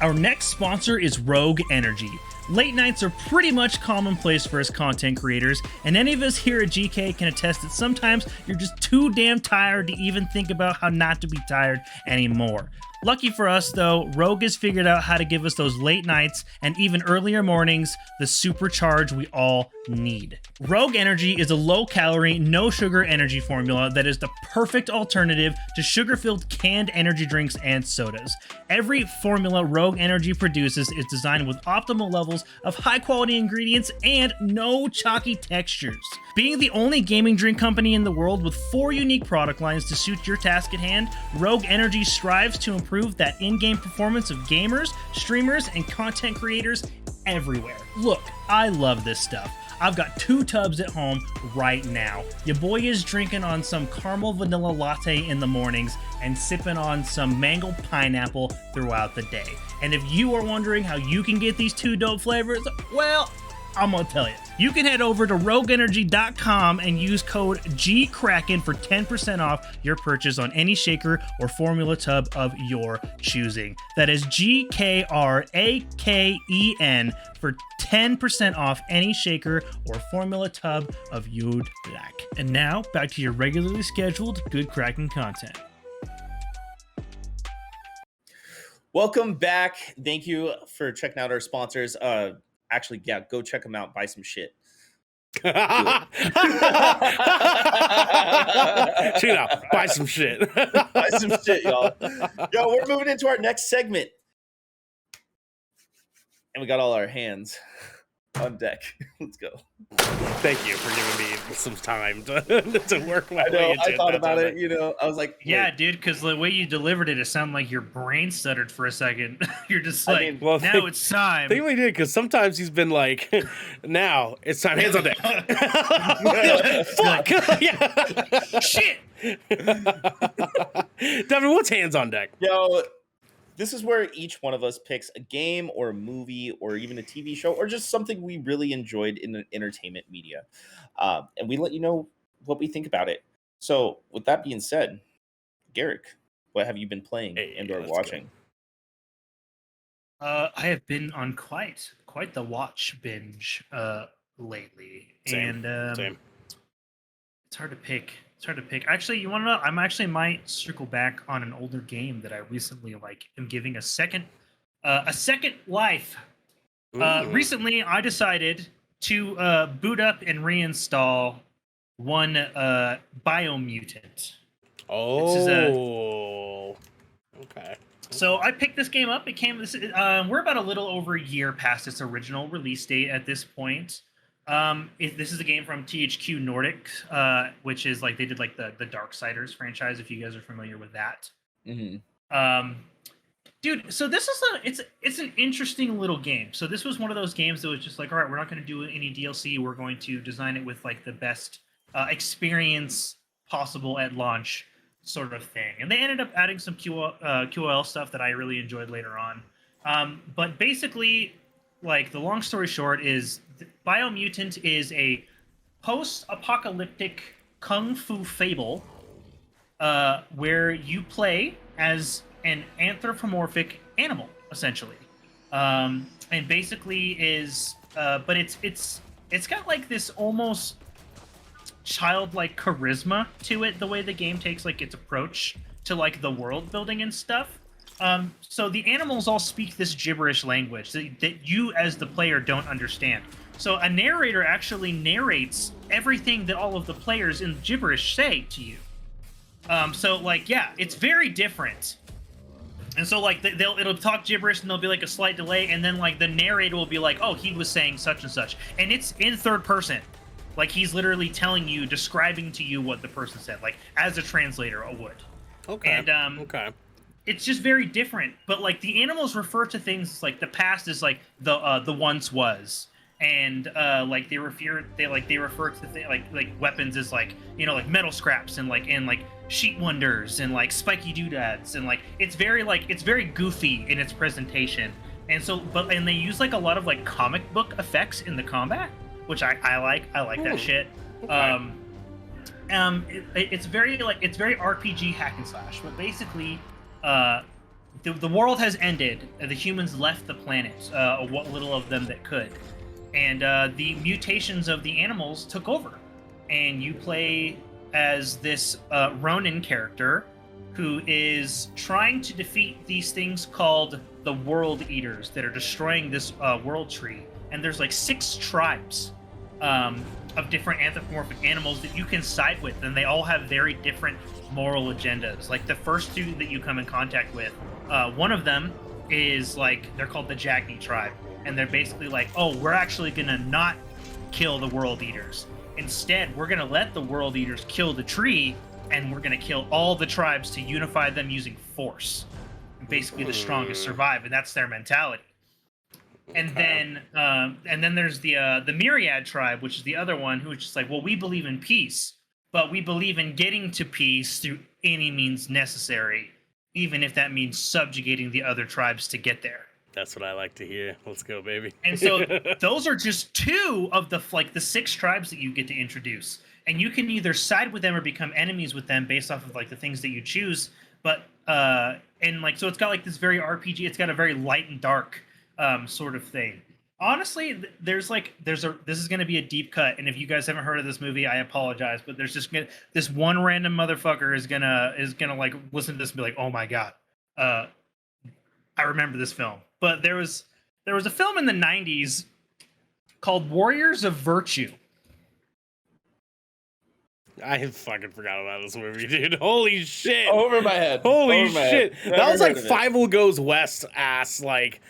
Our next sponsor is Rogue Energy. Late nights are pretty much commonplace for us content creators, and any of us here at GK can attest that sometimes you're just too damn tired to even think about how not to be tired anymore. Lucky for us, though, Rogue has figured out how to give us those late nights and even earlier mornings the supercharge we all need. Rogue Energy is a low-calorie, no-sugar energy formula that is the perfect alternative to sugar-filled canned energy drinks and sodas. Every formula Rogue Energy produces is designed with optimal levels of high-quality ingredients and no chalky textures. Being the only gaming drink company in the world with 4 unique product lines to suit your task at hand, Rogue Energy strives to improve that in-game performance of gamers, streamers, and content creators everywhere. Look, I love this stuff. I've got 2 tubs at home right now. Your boy is drinking on some caramel vanilla latte in the mornings and sipping on some mango pineapple throughout the day. And if you are wondering how you can get these 2 dope flavors, well, I'm gonna tell you. You can head over to rogueenergy.com and use code GKRAKEN for 10% off your purchase on any shaker or formula tub of your choosing. That is GKRAKEN for 10% off any shaker or formula tub of you'd like. And now, back to your regularly scheduled Good Kraken content. Welcome back. Thank you for checking out our sponsors. Actually, yeah, go check them out. Buy some shit. Buy some shit. Buy some shit, y'all. Yo, we're moving into our next segment. And we got all our hands on deck. Let's go. Thank you for giving me some time to work my way into it. I thought about it, I was like, yeah, dude, because the way you delivered it sounded like your brain stuttered for a second. You're just like, it's time. I think we did, because sometimes he's been like, now it's time, hands on deck. Fuck! Yeah. Shit! Devin, what's hands on deck? Yo, this is where each one of us picks a game or a movie or even a TV show or just something we really enjoyed in the entertainment media. And we let you know what we think about it. So with that being said, Garrick, what have you been playing and or watching? I have been on quite the watch binge lately. Same. It's hard to pick. Actually, you want to know? I'm actually might circle back on an older game that I recently am giving a second life. Recently, I decided to boot up and reinstall one Biomutant. Oh, okay. So I picked this game up. We're about a little over a year past its original release date at this point. This is a game from THQ Nordic, which is they did the Darksiders franchise, if you guys are familiar with that. Mm-hmm. Dude, so this is it's an interesting little game. So this was one of those games that was just all right, we're not going to do any DLC. We're going to design it with the best experience possible at launch, sort of thing. And they ended up adding some QOL stuff that I really enjoyed later on. But basically, the long story short is Biomutant is a post-apocalyptic kung fu fable where you play as an anthropomorphic animal, essentially, and basically is, but it's got like this almost childlike charisma to it, the way the game takes like its approach to like the world building and stuff. So the animals all speak this gibberish language that you as the player don't understand. So a narrator actually narrates everything that all of the players in gibberish say to you. So like, yeah, it's very different. And so like it'll talk gibberish and there'll be like a slight delay, and then like the narrator will be like, oh, he was saying such and such, and it's in third person. Like he's literally telling you, describing to you what the person said, like as a translator would. Okay. And okay. It's just very different. But like the animals refer to things like the past as like the once was, and like they refer to like weapons as like, you know, like metal scraps and like sheet wonders and like spiky doodads, and like it's very goofy in its presentation. And so and they use like a lot of like comic book effects in the combat, which I like that shit. Okay. It's very RPG hack and slash, but basically the world has ended. The humans left the planet, what little of them that could, and the mutations of the animals took over, and you play as this Ronin character who is trying to defeat these things called the World Eaters that are destroying this world tree. And there's like 6 tribes of different anthropomorphic animals that you can side with, and they all have very different moral agendas. Like the first 2 that you come in contact with, one of them is like, they're called the Jagni tribe, and they're basically like, oh, we're actually gonna not kill the World Eaters. Instead, we're gonna let the World Eaters kill the tree, and we're gonna kill all the tribes to unify them using force. And basically, the strongest survive, and that's their mentality. And then there's the Myriad tribe, which is the other one, who is just like, well, we believe in peace, but we believe in getting to peace through any means necessary, even if that means subjugating the other tribes to get there. That's what I like to hear. Let's go, baby. And so those are just 2 of the 6 tribes that you get to introduce, and you can either side with them or become enemies with them based off of like the things that you choose. But and like, so it's got like this very RPG. It's got a very light and dark sort of thing. Honestly, this is going to be a deep cut, and if you guys haven't heard of this movie, I apologize, but there's just this one random motherfucker is gonna like listen to this and be like, oh my god, I remember this film. But there was a film in the 90s called Warriors of Virtue. I fucking forgot about this movie, dude. Holy shit. Over my head. Holy Over my shit. head. That was Never like heard of it. Five Goes West ass like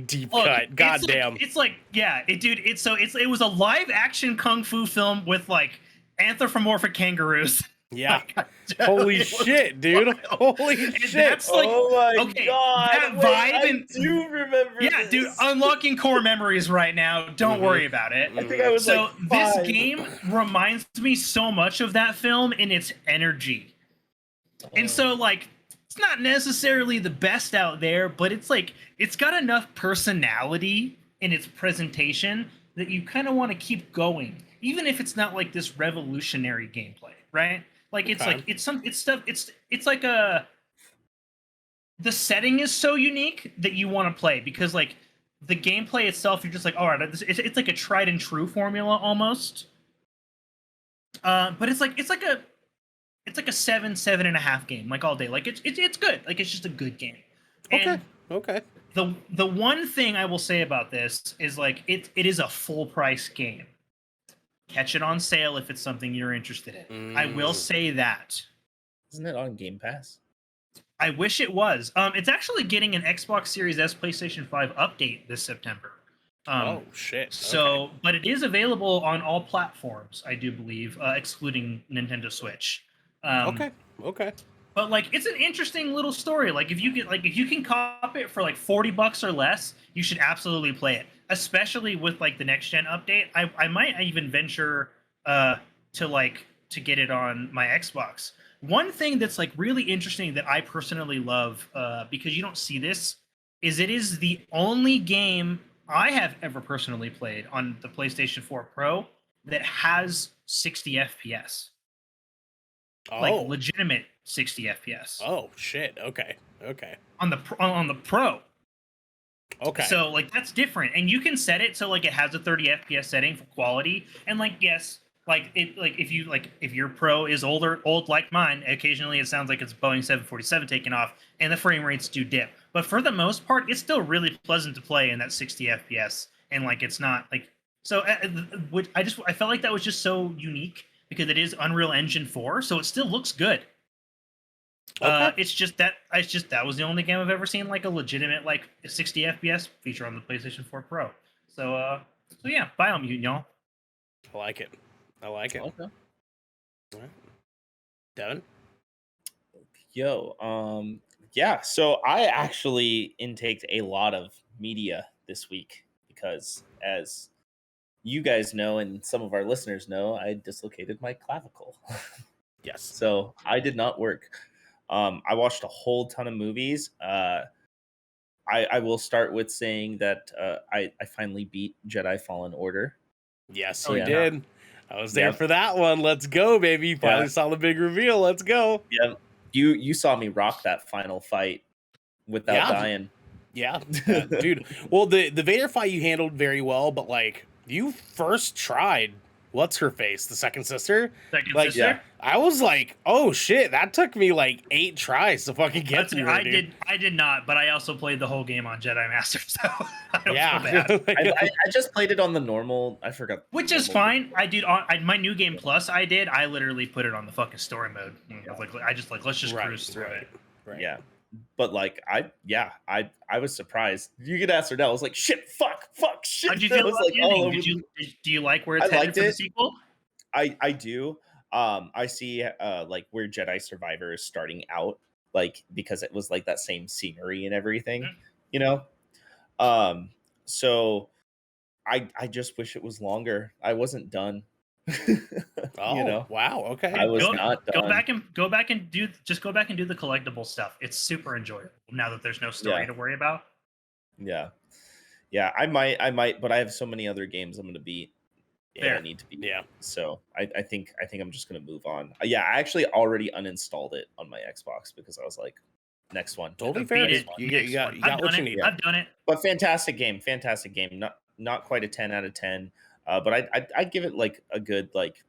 deep cut. God damn. It's like, yeah, it was a live action kung fu film with like anthropomorphic kangaroos. Yeah. Like, Holy shit, dude. Holy shit. That's like, oh my okay, god. that Wait, vibe I and do remember yeah, this. dude, unlocking core memories right now. Don't worry about it. I think I was So like this 5. game reminds me so much of that film in its energy. And so like, it's not necessarily the best out there, but it's like, it's got enough personality in its presentation that you kind of want to keep going, even if it's not like this revolutionary gameplay, right? Like it's like it's like the setting is so unique that you want to play, because like the gameplay itself, you're just like, all right, it's like a tried and true formula almost. But it's like a 7.5 game, like all day. Like it's good. Like it's just a good game. And Okay. the one thing I will say about this is like it is a full price game. Catch it on sale if it's something you're interested in. I will say that. Isn't it on Game Pass? I wish it was. It's actually getting an Xbox Series S, PlayStation 5 update this September. Oh shit. So, but it is available on all platforms, I do believe, excluding Nintendo Switch. Okay. But like, it's an interesting little story. Like, if you can cop it for like $40 or less, you should absolutely play it. Especially with like the next gen update, I might even venture to get it on my Xbox. One thing that's like really interesting that I personally love, because you don't see this, is it is the only game I have ever personally played on the PlayStation 4 Pro that has 60 FPS. Oh. Like legitimate 60 FPS. Oh shit. Okay. On the Pro. Okay. So like that's different, and you can set it so like it has a 30 FPS setting for quality, and like yes, like it like if your Pro is old like mine, occasionally it sounds like it's Boeing 747 taking off, and the frame rates do dip. But for the most part, it's still really pleasant to play in that 60 FPS, and like it's not like so. I felt like that was just so unique because it is Unreal Engine 4, so it still looks good. Okay. It's just that was the only game I've ever seen like a legitimate like 60 FPS feature on the PlayStation 4 Pro. So yeah, Biomutant, y'all. I like it. Okay. All right. Devin? Yo, yeah. So I actually intaked a lot of media this week because, as you guys know and some of our listeners know, I dislocated my clavicle. Yes. So I did not work. I watched a whole ton of movies. I will start with saying that I finally beat Jedi Fallen Order. Yes, Oh, you yeah. did. I was there Yep. for that one. Let's go, baby. Finally Yeah. saw the big reveal. Let's go. Yeah, you saw me rock that final fight without Yeah. dying. Yeah, dude. Well, the Vader fight you handled very well, but like you first tried what's her face, the second sister. Second Like, sister. yeah. I was like, oh shit, that took me like 8 tries to fucking get That's- through her, dude. I did not, but I also played the whole game on Jedi Master, so I don't Yeah. feel bad. I just played it on the normal. I forgot. Which is normal. fine. I did on my new game plus. I literally put it on the fucking story mode. I just like let's just cruise through it. Right. Yeah, but like I was surprised. You could ask her now. I was like, shit, fuck, shit. How'd you I feel was about like, the all ending? over Do you like where it's I headed liked for the it. sequel? I do. I see like where Jedi Survivor is starting out, like because it was like that same scenery and everything, Mhm. you know. So I just wish it was longer. I wasn't done. Oh, You know, wow. Okay. I was Go- not done. Go back and do the collectible stuff. It's super enjoyable now that there's no story Yeah. to worry about. Yeah, I might, but I have so many other games I'm gonna beat. And I Fair. need to beat. Yeah. So I think I'm just gonna move on. Yeah, I actually already uninstalled it on my Xbox because I was like, next one. Totally Beat fair. it. You Next got one. what you need. I've done it. But fantastic game. Not quite a 10 out of 10. But I'd give it like a good like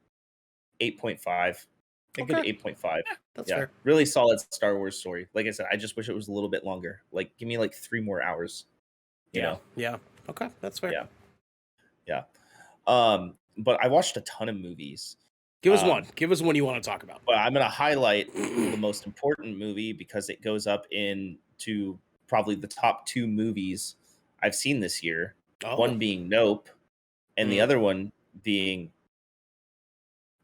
8.5. A good Okay. 8.5. That's Yeah, fair. really solid Star Wars story. Like I said, I just wish it was a little bit longer. Like, give me like 3 more hours. You know? Yeah. Okay, that's fair. Yeah. But I watched a ton of movies. Give us one. Give us one you want to talk about. But I'm going to highlight the most important movie because it goes up into probably the top 2 movies I've seen this year. Oh. One being Nope, and the other one being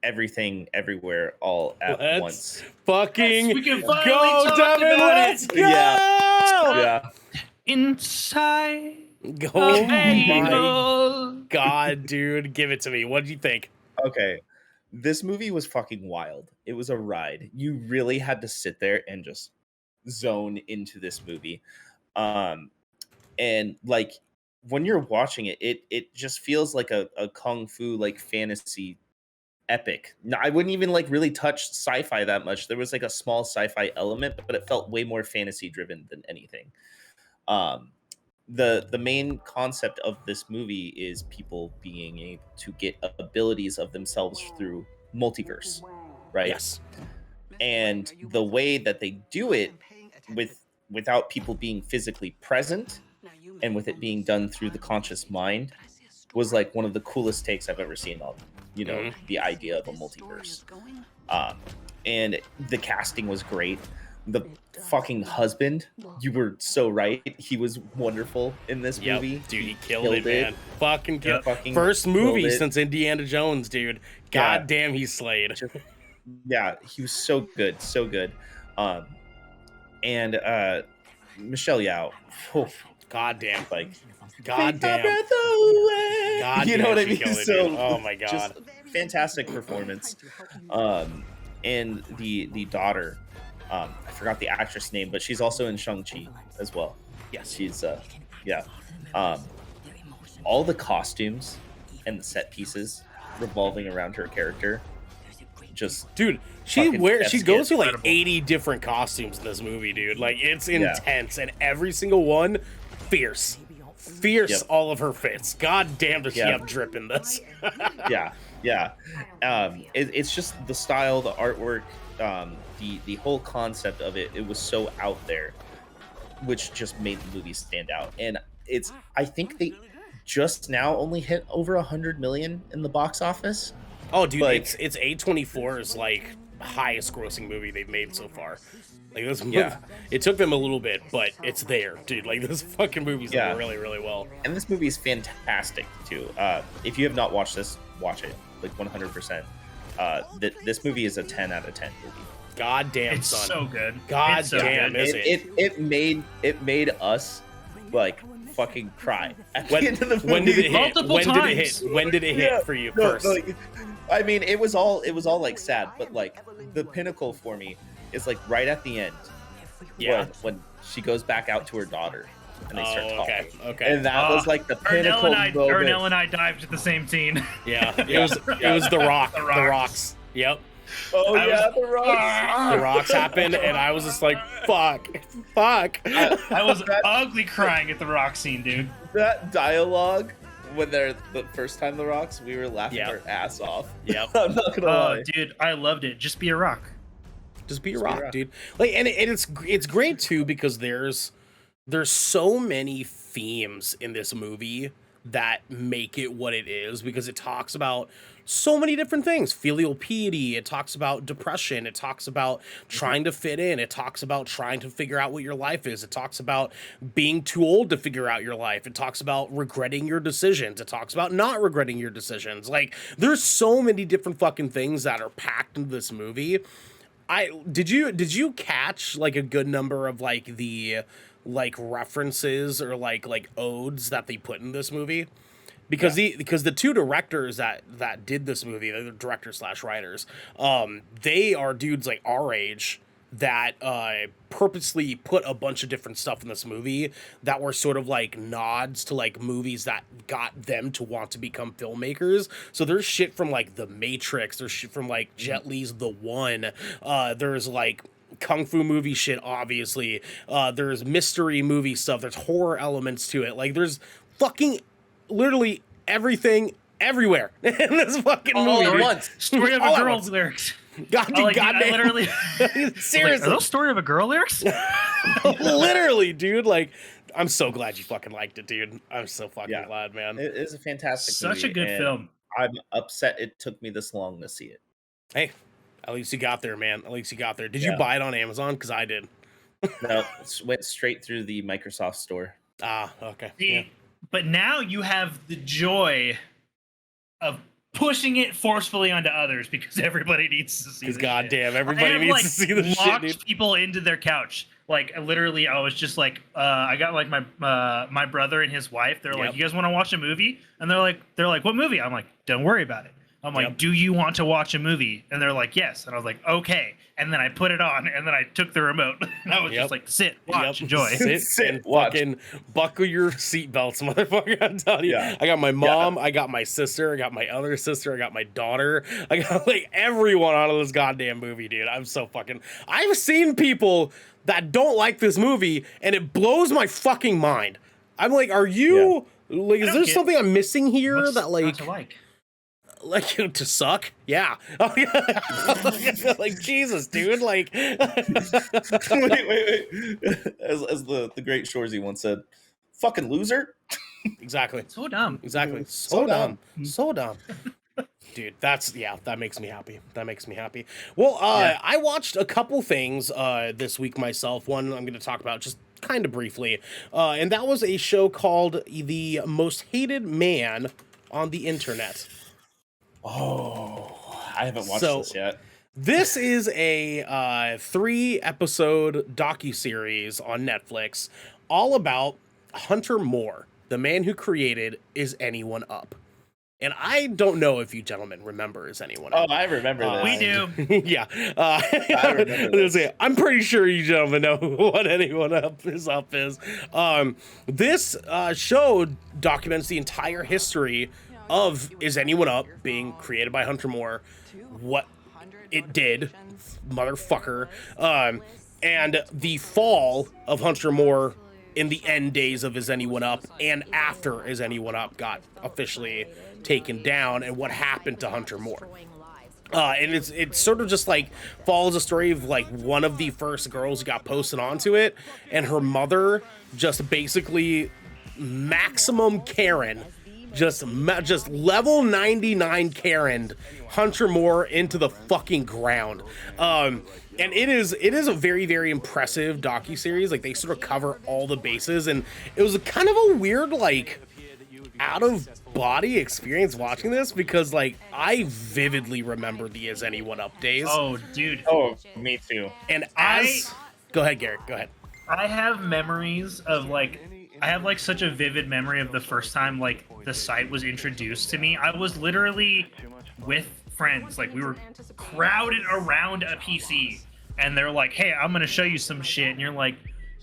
Everything Everywhere All at Let's Once. fucking Yes, we can finally go, talk Devin. about Let's it. go. Yeah. Inside Oh the my bagel. god, dude. Give it to me. What did you think? Okay. This movie was fucking wild. It was a ride. You really had to sit there and just zone into this movie. And like when you're watching it, it just feels like a kung fu like fantasy epic. No, I wouldn't even like really touch sci-fi that much. There was like a small sci-fi element, but it felt way more fantasy driven than anything. The main concept of this movie is people being able to get abilities of themselves through multiverse, right? Yes. And the way that they do it without people being physically present and with it being done through the conscious mind was like one of the coolest takes I've ever seen on, the idea of a multiverse. And the casting was great. The fucking husband, you were so right. He was wonderful in this movie. Dude, he killed it, man. Fucking killed. Fucking First movie killed it. since Indiana Jones, dude. God damn, he slayed. Yeah, he was so good, so good. And Michelle Yao, God damn. like, God take my damn. breath away. God You know damn, what I she mean? killed it, So, dude. Oh my god. just fantastic performance. And the daughter, I forgot the actress name, but she's also in Shang-Chi as well. Yes. She's all the costumes and the set pieces revolving around her character just dude. She fucking goes through like incredible. 80 different costumes in this movie, dude. Like it's intense, and every single one fierce. Yep. All of her fits. God damn, does she have drip in this? yeah. It's just the style, the artwork, the whole concept of it. It was so out there, which just made the movie stand out. And I think they just now only hit over 100 million in the box office. Oh, dude, Like- it's A24's like highest grossing movie they've made so far. Like this movie, Yeah. it took them a little bit, but it's there, dude. Like this fucking movie's done Yeah. really, really well. And this movie is fantastic too. If you have not watched this, watch it, like 100%. This movie is a 10 out of 10 movie. God damn, It's son. so good. God It's so damn, good. is it? It made us like fucking cry at When, the end of the movie. when did it hit? Multiple When did it times. hit? When did it hit Yeah. for you No, first? like, I mean, it was all like sad, but like the pinnacle for me is like right at the end. Yeah. When she goes back out to her daughter and they start talking. Okay. And that was like the pinnacle Ernell moment. and I dived at the same scene. Yeah, it was The Rock. The Rocks. Yep. Oh I yeah, was- the rocks. The Rocks happened, and I was just like, fuck. I was ugly crying at the rock scene, dude. That dialogue when they're the first time the rocks, we were laughing Yep. our ass off. Yep. I'm not gonna Oh, lie. dude, I loved it. Just be a rock. Just be a Just be a rock, rock. dude. Like, and it's great too because there's so many themes in this movie that make it what it is, because it talks about so many different things. Filial piety, it talks about depression, it talks about trying to fit in, it talks about trying to figure out what your life is, it talks about being too old to figure out your life, it talks about regretting your decisions, it talks about not regretting your decisions. Like, there's so many different fucking things that are packed into this movie. Did you catch like a good number of like the like references or like odes that they put in this movie? Because the two directors that did this movie, they're the directors / writers, they are dudes like our age that purposely put a bunch of different stuff in this movie that were sort of like nods to like movies that got them to want to become filmmakers. So there's shit from like The Matrix, there's shit from like Jet Li's The One, there's like kung fu movie shit, obviously, there's mystery movie stuff, there's horror elements to it, like there's fucking literally everything everywhere in this fucking All movie. at dude. once. Story of All a at girl once. lyrics. God, I goddamn. literally. Seriously. Are those story of a girl lyrics? Literally, dude. Like, I'm so glad you fucking liked it, dude. I'm so fucking Yeah. glad, man. It is a fantastic Such movie, a good and film. I'm upset it took me this long to see it. Hey, at least you got there, man. At least you got there. Did you Yeah. buy it on Amazon? Because I did. No, it went straight through the Microsoft store. Ah, okay. See, Yeah. but now you have the joy of pushing it forcefully onto others because everybody needs to see. Because this goddamn, shit. everybody I have, needs like, to see this shit, locked dude. people into their couch. Like literally, I was just like, I got like my brother and his wife. They're like, Yep. "You guys want to watch a movie?" And they're like, "What movie?" I'm like, "Don't worry about it." I'm like, Yep. "Do you want to watch a movie?" And they're like, "Yes." And I was like, "Okay." And then I put it on, and then I took the remote, and I was Yep. just like, "Sit, watch, Yep. enjoy." Sit, Sit, and watch. fucking buckle your seatbelts, motherfucker. I'm telling you. Yeah. I got my mom, I got my sister, I got my other sister, I got my daughter. I got like everyone out of this goddamn movie, dude. I'm so fucking. I've seen people that don't like this movie, and it blows my fucking mind. I'm like, are you like? Is don't there get- something I'm missing here What's that not like? to like? Like to suck? Yeah. Like Jesus, dude. Like wait. As the great Shorzy once said, "Fucking loser." exactly. So dumb. Exactly. So So dumb. dumb. So dumb. Dude, that makes me happy. That makes me happy. Well, Yeah. I watched a couple things this week myself. One I'm going to talk about just kind of briefly. And that was a show called The Most Hated Man on the Internet. Oh, I haven't watched So- this yet. This is a 3-episode docuseries on Netflix all about Hunter Moore, the man who created Is Anyone Up? And I don't know if you gentlemen remember Is Anyone Oh, Up? I remember this. We do. Yeah. I remember this. I'm pretty sure you gentlemen know what Anyone Up is. This show documents the entire history of Is Anyone Up being created by Hunter Moore, what it did, motherfucker. And the fall of Hunter Moore in the end days of Is Anyone Up and after Is Anyone Up got officially taken down, and what happened to Hunter Moore. And it's sort of just like follows a story of like one of the first girls who got posted onto it, and her mother just basically maximum Karen, just level 99 Karen Hunter Moore into the fucking ground. And it is a very, very impressive docuseries. Like, they sort of cover all the bases, and it was kind of a weird, like, out of body experience watching this, because like I vividly remember the Is Anyone Up days. Oh, dude. Oh, me too. And go ahead, Garrett, go ahead. I have memories of like, I have like such a vivid memory of the first time like the site was introduced to me. I was literally with friends, like we were crowded around a PC, and they're like, "Hey, I'm gonna show you some shit," and you're like,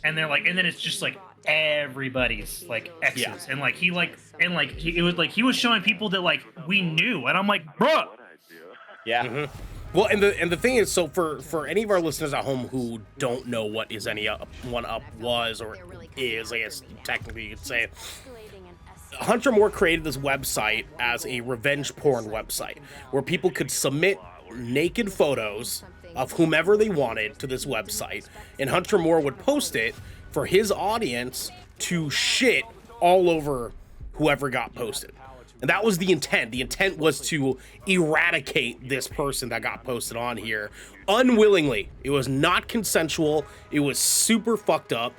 and they're like, and then it's just like everybody's like exes, Yeah. and like he was showing people that like we knew, and I'm like, bruh. Yeah. Mm-hmm. Well, and the thing is, so for any of our listeners at home who don't know what Is Anyone Up was or is, I guess technically you could say, Hunter Moore created this website as a revenge porn website where people could submit naked photos of whomever they wanted to this website, and Hunter Moore would post it for his audience to shit all over whoever got posted. And that was the intent. The intent was to eradicate this person that got posted on here unwillingly. It was not consensual. It was super fucked up.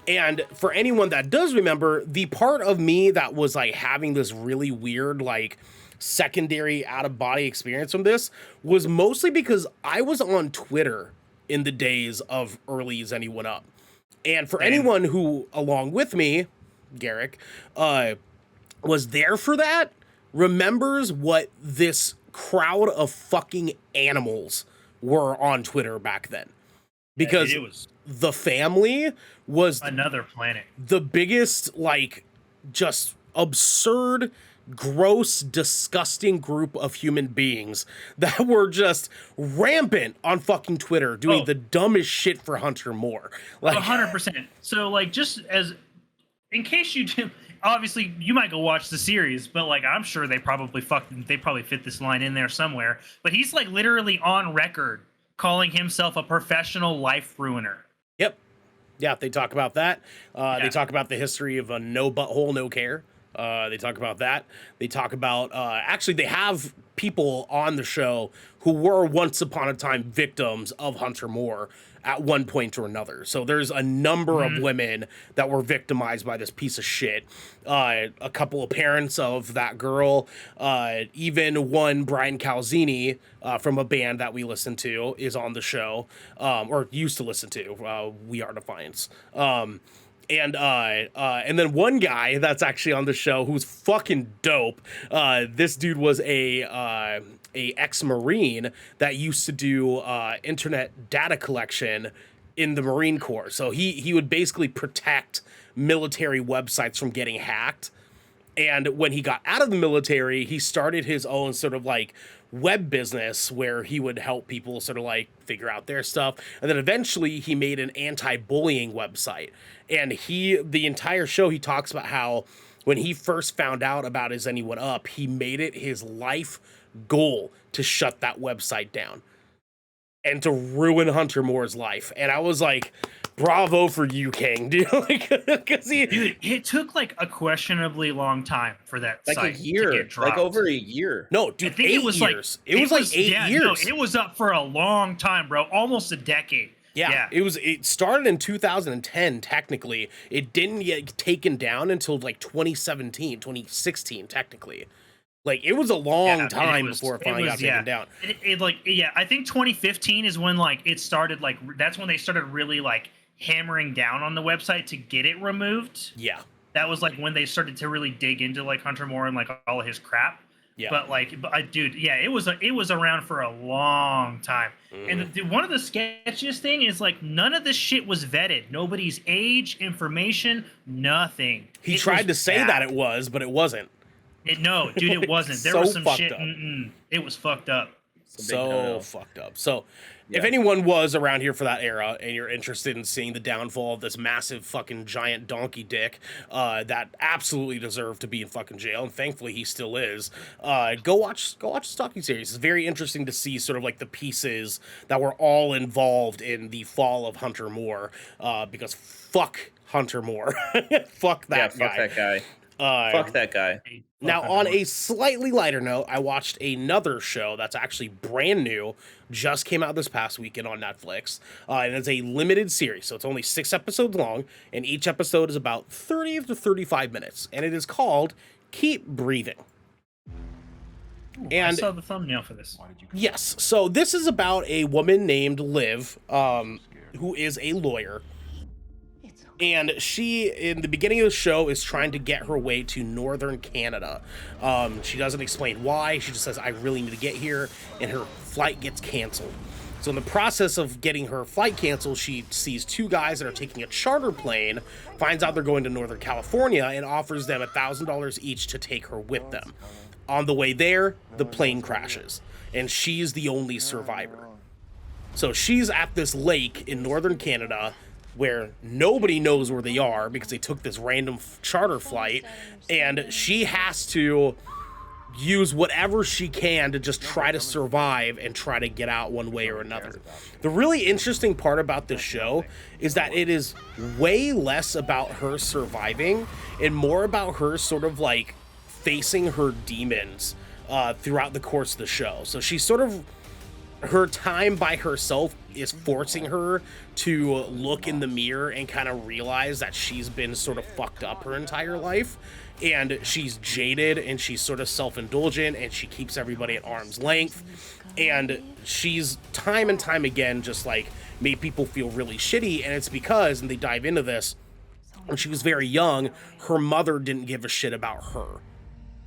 And for anyone that does remember, the part of me that was like having this really weird, like secondary out of body experience from this was mostly because I was on Twitter in the days of early Is Anyone Up. And for anyone who, along with me, Garrick, was there for that, remembers what this crowd of fucking animals were on Twitter back then. Because it was the family was another planet. The biggest, like, just absurd, gross, disgusting group of human beings that were just rampant on fucking Twitter doing the dumbest shit for Hunter Moore. Like 100%. So like, just as in case you do, obviously you might go watch the series, but like I'm sure they probably fit this line in there somewhere. But he's like literally on record calling himself a professional life ruiner. Yep. Yeah, they talk about that. They talk about the history of a no butthole, no care. They talk about that. They talk about, actually, they have people on the show who were once upon a time victims of Hunter Moore at one point or another. So there's a number of women that were victimized by this piece of shit. A couple of parents of that girl, even one Brian Calzini from a band that we listen to is on the show, or used to listen to, We Are Defiance. And then one guy that's actually on the show who's fucking dope. This dude was a ex-Marine that used to do internet data collection in the Marine Corps. So he would basically protect military websites from getting hacked. And when he got out of the military, he started his own sort of like web business where he would help people sort of like figure out their stuff. And then eventually he made an anti-bullying website. And the entire show, he talks about how when he first found out about Is Anyone Up, he made it his life goal to shut that website down and to ruin Hunter Moore's life. And I was like, bravo for you, King, dude. Dude, it took like a questionably long time for that like site a year, to get dropped. like over a year. No, dude, I think 8 it was years. Like, it was like 8 years. No, it was up for a long time, bro. Almost a decade. Yeah. It started in 2010, technically. It didn't get taken down until like 2016, technically. Like, it was a long time before it finally got taken down. I think 2015 is when like it started, like that's when they started really like hammering down on the website to get it removed. Yeah. That was like when they started to really dig into like Hunter Moore and like all of his crap. Yeah. Dude, it was around for a long time. And one of the sketchiest thing is like none of this shit was vetted. Nobody's age, information, nothing. He tried to say that it was, but it wasn't. No, dude, it wasn't. There So was some fucked shit. up. It was fucked up. So fucked up. So if Yeah. anyone was around here for that era and you're interested in seeing the downfall of this massive fucking giant donkey dick that absolutely deserved to be in fucking jail, and thankfully he still is, go watch the Stalking series. It's very interesting to see sort of like the pieces that were all involved in the fall of Hunter Moore, because fuck Hunter Moore. Fuck that guy. Fuck that guy. Fuck that guy. Now, on a slightly lighter note, I watched another show that's actually brand new, just came out this past weekend on Netflix, and it's a limited series, so it's only 6 episodes long, and each episode is about 30 to 35 minutes, and it is called Keep Breathing. Ooh, And I saw the thumbnail for this. yes, so this is about a woman named Liv, who is a lawyer. And she, in the beginning of the show, is trying to get her way to northern Canada. She doesn't explain why. She just says, I really need to get here. And her flight gets canceled. So in the process of getting her flight canceled, she sees 2 guys that are taking a charter plane, finds out they're going to Northern California, and offers them $1,000 each to take her with them. On the way there, the plane crashes. And she's the only survivor. So she's at this lake in northern Canada where nobody knows where they are because they took this random charter flight, and she has to use whatever she can to just try to survive and try to get out one way or another. The really interesting part about this show is that it is way less about her surviving and more about her sort of like facing her demons throughout the course of the show. So she's sort of, her time by herself is forcing her to look in the mirror and kind of realize that she's been sort of fucked up her entire life, and she's jaded and she's sort of self-indulgent and she keeps everybody at arm's length, and she's time and time again just like made people feel really shitty. And it's because, and they dive into this, when she was very young, her mother didn't give a shit about her.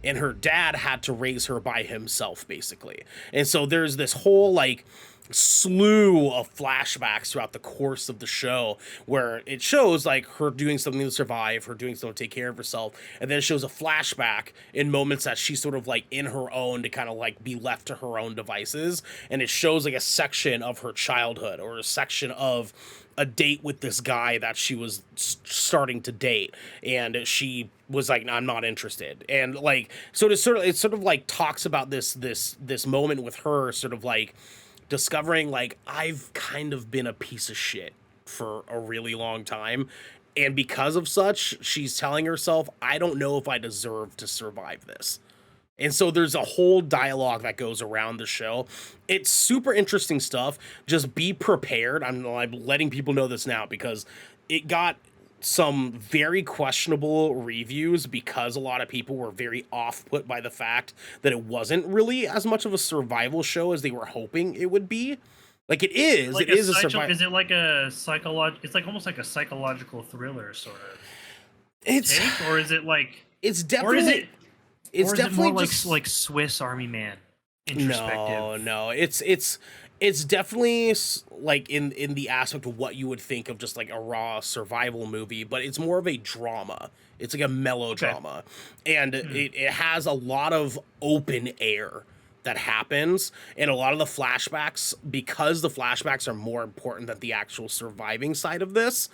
And her dad had to raise her by himself, basically. And so there's this whole, like, slew of flashbacks throughout the course of the show where it shows, like, her doing something to survive, her doing something to take care of herself, and then it shows a flashback in moments that she's sort of, like, in her own to kind of, like, be left to her own devices. And it shows, like, a section of her childhood or a section of a date with this guy that she was starting to date, and she was like, I'm not interested. And like, so it sort of like talks about this moment with her sort of like discovering, like, I've kind of been a piece of shit for a really long time, and because of such, she's telling herself, I don't know if I deserve to survive this. And so there's a whole dialogue that goes around the show. It's super interesting stuff. Just be prepared. I'm letting people know this now because it got some very questionable reviews because a lot of people were very off-put by the fact that it wasn't really as much of a survival show as they were hoping it would be. Like, it is. Like it is a survival. Is it like a It's like almost like a psychological thriller sort of. It's take? Or is it like? It's definitely. Or is it? It's or is definitely it more just like Swiss Army Man introspective. No, it's definitely like in the aspect of what you would think of just like a raw survival movie, but it's more of a drama. It's like a melodrama, and it has a lot of open air that happens, and a lot of the flashbacks, because the flashbacks are more important than the actual surviving side of this,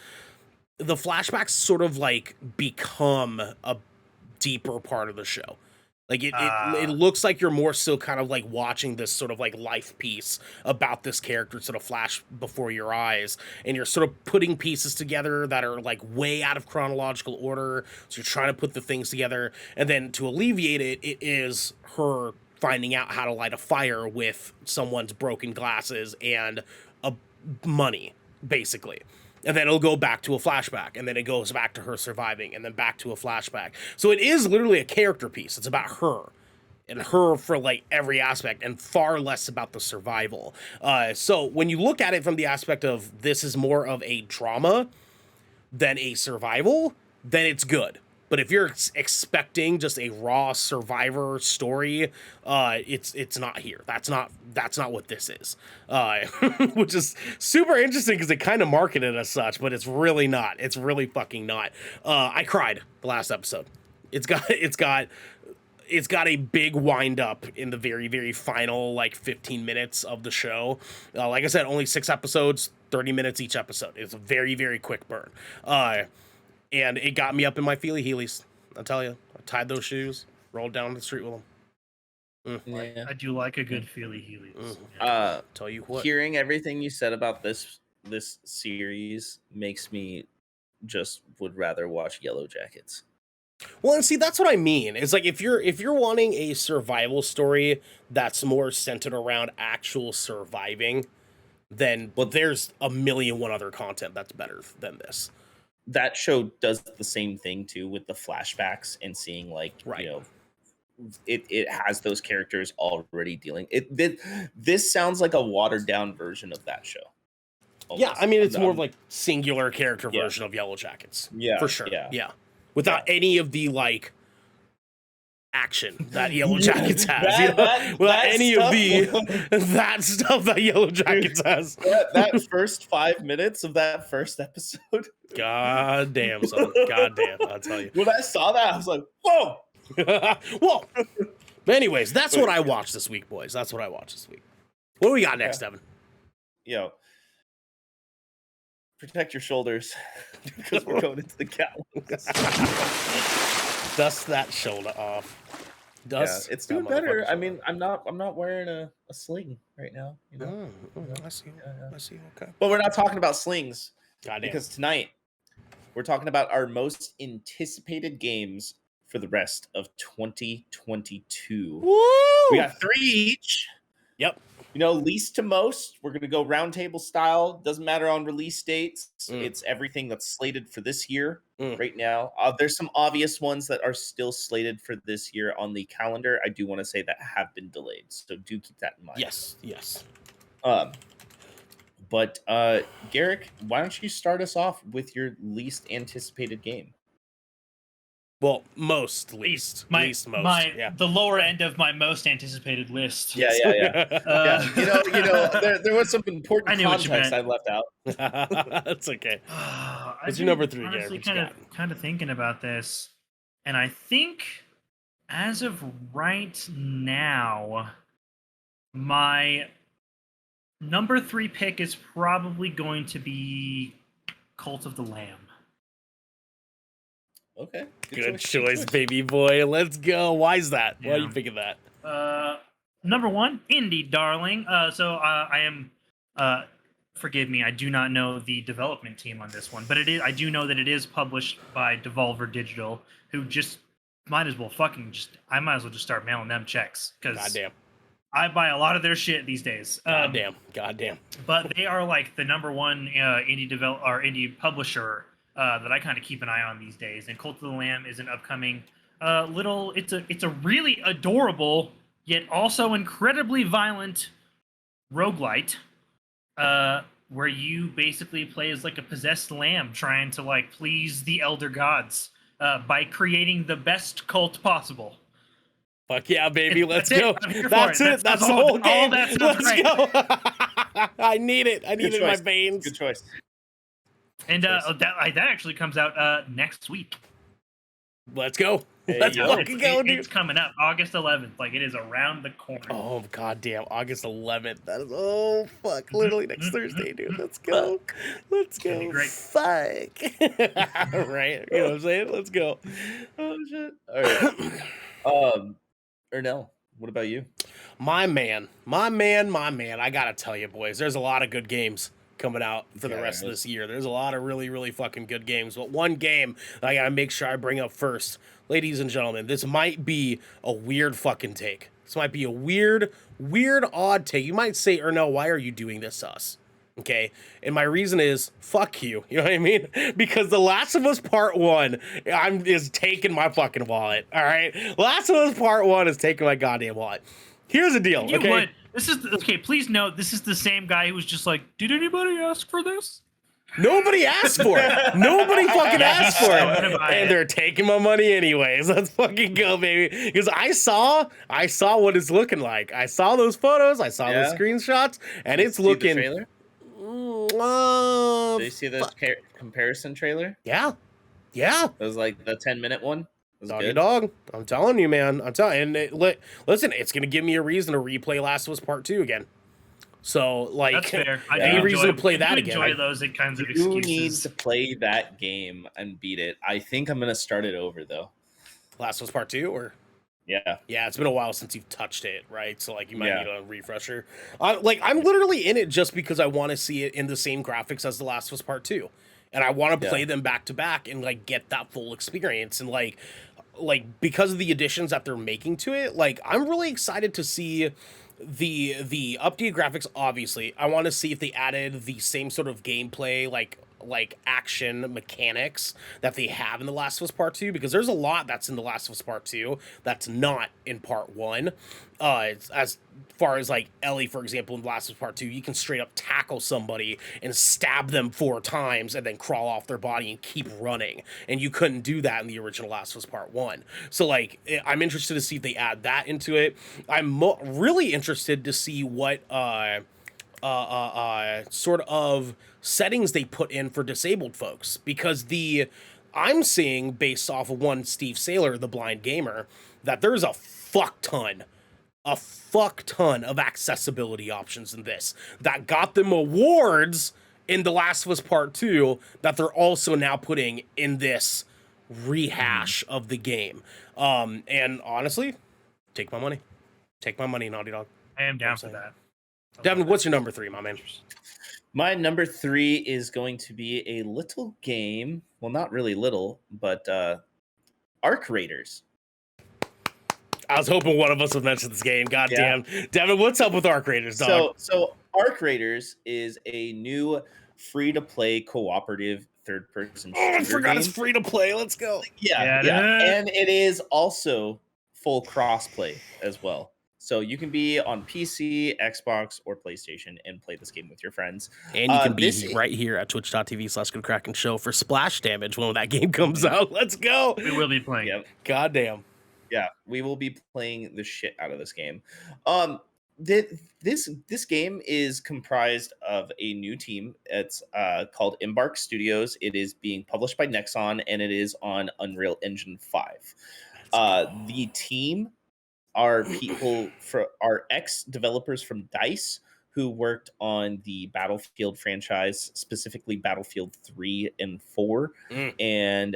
the flashbacks sort of like become a deeper part of the show. Like it looks like you're more so kind of like watching this sort of like life piece about this character sort of flash before your eyes, and you're sort of putting pieces together that are like way out of chronological order. So you're trying to put the things together, and then to alleviate it, it is her finding out how to light a fire with someone's broken glasses and money, basically. And then it'll go back to a flashback, and then it goes back to her surviving, and then back to a flashback. So it is literally a character piece. It's about her, and her for like every aspect, and far less about the survival. So when you look at it from the aspect of this is more of a drama than a survival, then it's good. But if you're expecting just a raw survivor story, it's not here. That's not what this is, which is super interesting because they kind of market it as such, but it's really not. It's really fucking not. I cried the last episode. It's got it's got a big wind up in the very, very final, like, 15 minutes of the show. Like I said, only 6 episodes, 30 minutes each episode. It's a very, very quick burn. And it got me up in my feely heelies. I'll tell you. I tied those shoes, rolled down the street with them. Yeah. I do like a good feely heelies. Tell you what. Hearing everything you said about this series makes me just would rather watch Yellow Jackets. Well, and see, that's what I mean. It's like if you're wanting a survival story that's more centered around actual surviving, then there's a million one other content that's better than this. That show does the same thing too with the flashbacks and seeing like Right. you know it has those characters already dealing this sounds like a watered down version of that show. Almost. Yeah, I mean it's more of like singular character version of Yellow Jackets. Yeah, for sure. Yeah. Without any of the like action that Yellow Jackets has. Without any of that stuff that Yellow Jackets has. That first 5 minutes of that first episode. God damn, son. God damn, I'll tell you. When I saw that, I was like, whoa. Whoa. But anyways, that's what I watched this week, boys. That's what I watched this week. What do we got next, Evan? Yo. Protect your shoulders because we're going into the Catwoman. Dust that shoulder off. It's doing better. I mean, I'm not wearing a sling right now. You know? I see. I see. Okay. But we're not talking about slings. Goddamn. Because tonight we're talking about our most anticipated games for the rest of 2022. Woo! We got 3 each. Yep. You know, least to most. We're going to go roundtable style. Doesn't matter on release dates. It's everything that's slated for this year right now. There's some obvious ones that are still slated for this year on the calendar. I do want to say that have been delayed. So do keep that in mind. Yes. But Garrick, why don't you start us off with your least anticipated game? Well, least most. The lower end of my most anticipated list. Yeah. You know, there was some important context I left out. That's okay. What's your number 3, honestly, Garrett? kind of thinking about this, and I think as of right now, my number 3 pick is probably going to be Cult of the Lamb. Okay. Good choice, baby boy. Let's go. Why is that? Why are you picking that? Number 1, indie darling. So I am. Forgive me, I do not know the development team on this one, but I do know that it is published by Devolver Digital, who might as well just start mailing them checks because goddamn, I buy a lot of their shit these days. Goddamn. But they are like the number 1 indie publisher that I kind of keep an eye on these days. And Cult of the Lamb is an upcoming it's a really adorable yet also incredibly violent roguelite where you basically play as like a possessed lamb trying to like please the elder gods by creating the best cult possible. Fuck yeah, baby. Let's go. That's it. That's the whole game. Let's go. I need it. I need it in my veins. Good choice. And that actually comes out next week. Let's go. Let's fucking go, dude. It's coming up August 11th. Like, it is around the corner. Oh, goddamn. August 11th. That is, literally next Thursday, dude. Let's go. Let's go. Great. Fuck. Right? You know what I'm saying? Let's go. Oh, shit. All right. Ernell, what about you? My man. I gotta tell you, boys, there's a lot of good games coming out for the rest of this year. There's a lot of really, really fucking good games. But one game I gotta make sure I bring up first. Ladies and gentlemen, this might be a weird fucking take. This might be a weird, odd take. You might say, Ernell, why are you doing this to us? Okay? And my reason is, fuck you. You know what I mean? Because The Last of Us Part 1 is taking my fucking wallet. All right? Last of Us Part 1 is taking my goddamn wallet. Here's the deal, okay? Please note, this is the same guy who was just like, did anybody ask for this? Nobody asked for it. Nobody fucking asked for it. And they're taking my money anyways. Let's fucking go, baby. Because I saw what it's looking like. I saw those photos. I saw those screenshots. And it's looking... The trailer? Did you see the comparison trailer? Yeah. Yeah. It was like the 10-minute one? Was it Doggy good? dog. I'm telling you, man. I'm telling. Listen, it's gonna give me a reason to replay Last of Us Part 2 again. So, like, That's fair. I any do reason enjoy, to play I that do again. enjoy those kinds of You need excuses. to play that game and beat it. I think I'm gonna start it over though. Last of Us Part 2, or Yeah. yeah, it's been a while since you've touched it, right? So like, you might Yeah. need a refresher. I'm literally in it just because I want to see it in the same graphics as The Last of Us Part 2, and I want to play them back to back and like get that full experience and like because of the additions that they're making to it, like I'm really excited to see the updated graphics. Obviously, I want to see if they added the same sort of gameplay, like action mechanics that they have in The Last of Us Part 2, because there's a lot that's in The Last of Us Part 2 that's not in Part 1. As far as like Ellie, for example, in The Last of Us Part 2, you can straight up tackle somebody and stab them 4 times and then crawl off their body and keep running. And you couldn't do that in the original Last of Us Part 1. So like, I'm interested to see if they add that into it. I'm really interested to see what sort of settings they put in for disabled folks, because I'm seeing, based off of one Steve Saylor, the blind gamer, that there's a fuck ton of accessibility options in this that got them awards in The Last of Us Part 2 that they're also now putting in this rehash of the game. And honestly, take my money, Naughty Dog. I am down for that. Devin, what's your number 3, my man? My number 3 is going to be a little game. Well, not really little, but Arc Raiders. I was hoping one of us would mention this game. God damn. Devin, what's up with Arc Raiders, dog? So Arc Raiders is a new free-to-play cooperative third-person shooter I forgot game. it's free to play. Let's go. Yeah. And it is also full cross-play as well. So you can be on PC, Xbox, or PlayStation and play this game with your friends. And you can be right here at twitch.tv/Kraken show for splash damage when that game comes out. Let's go. We will be playing. Yep. God damn. Yeah, we will be playing the shit out of this game. This game is comprised of a new team. It's called Embark Studios. It is being published by Nexon, and it is on Unreal Engine 5. The team are ex-developers from DICE who worked on the Battlefield franchise, specifically Battlefield 3 and 4, and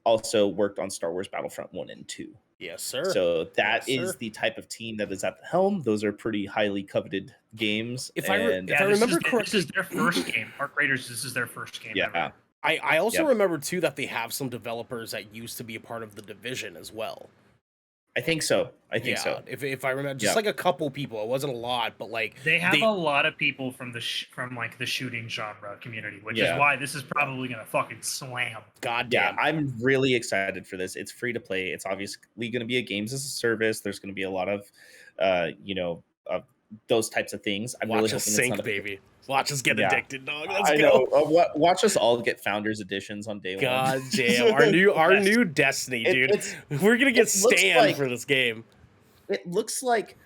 also worked on Star Wars Battlefront 1 and 2. Yes, sir. So that is the type of team that is at the helm. Those are pretty highly coveted games. If I remember correctly, this is their first game. Arc Raiders, this is their first game ever. I also remember, too, that they have some developers that used to be a part of The Division as well. I think so. So. If I remember, just like a couple people. It wasn't a lot, but like they have a lot of people from the shooting genre community, which is why this is probably gonna fucking slam. God damn. Yeah, I'm really excited for this. It's free to play. It's obviously going to be a games as a service. There's going to be a lot of, those types of things. I'm Watch really us hoping sink, baby. Watch us get addicted, dog. Let's I go. know. Watch us all get Founders Editions on day one. God damn. Our new Destiny, dude. We're going to get Stan for this game. It looks like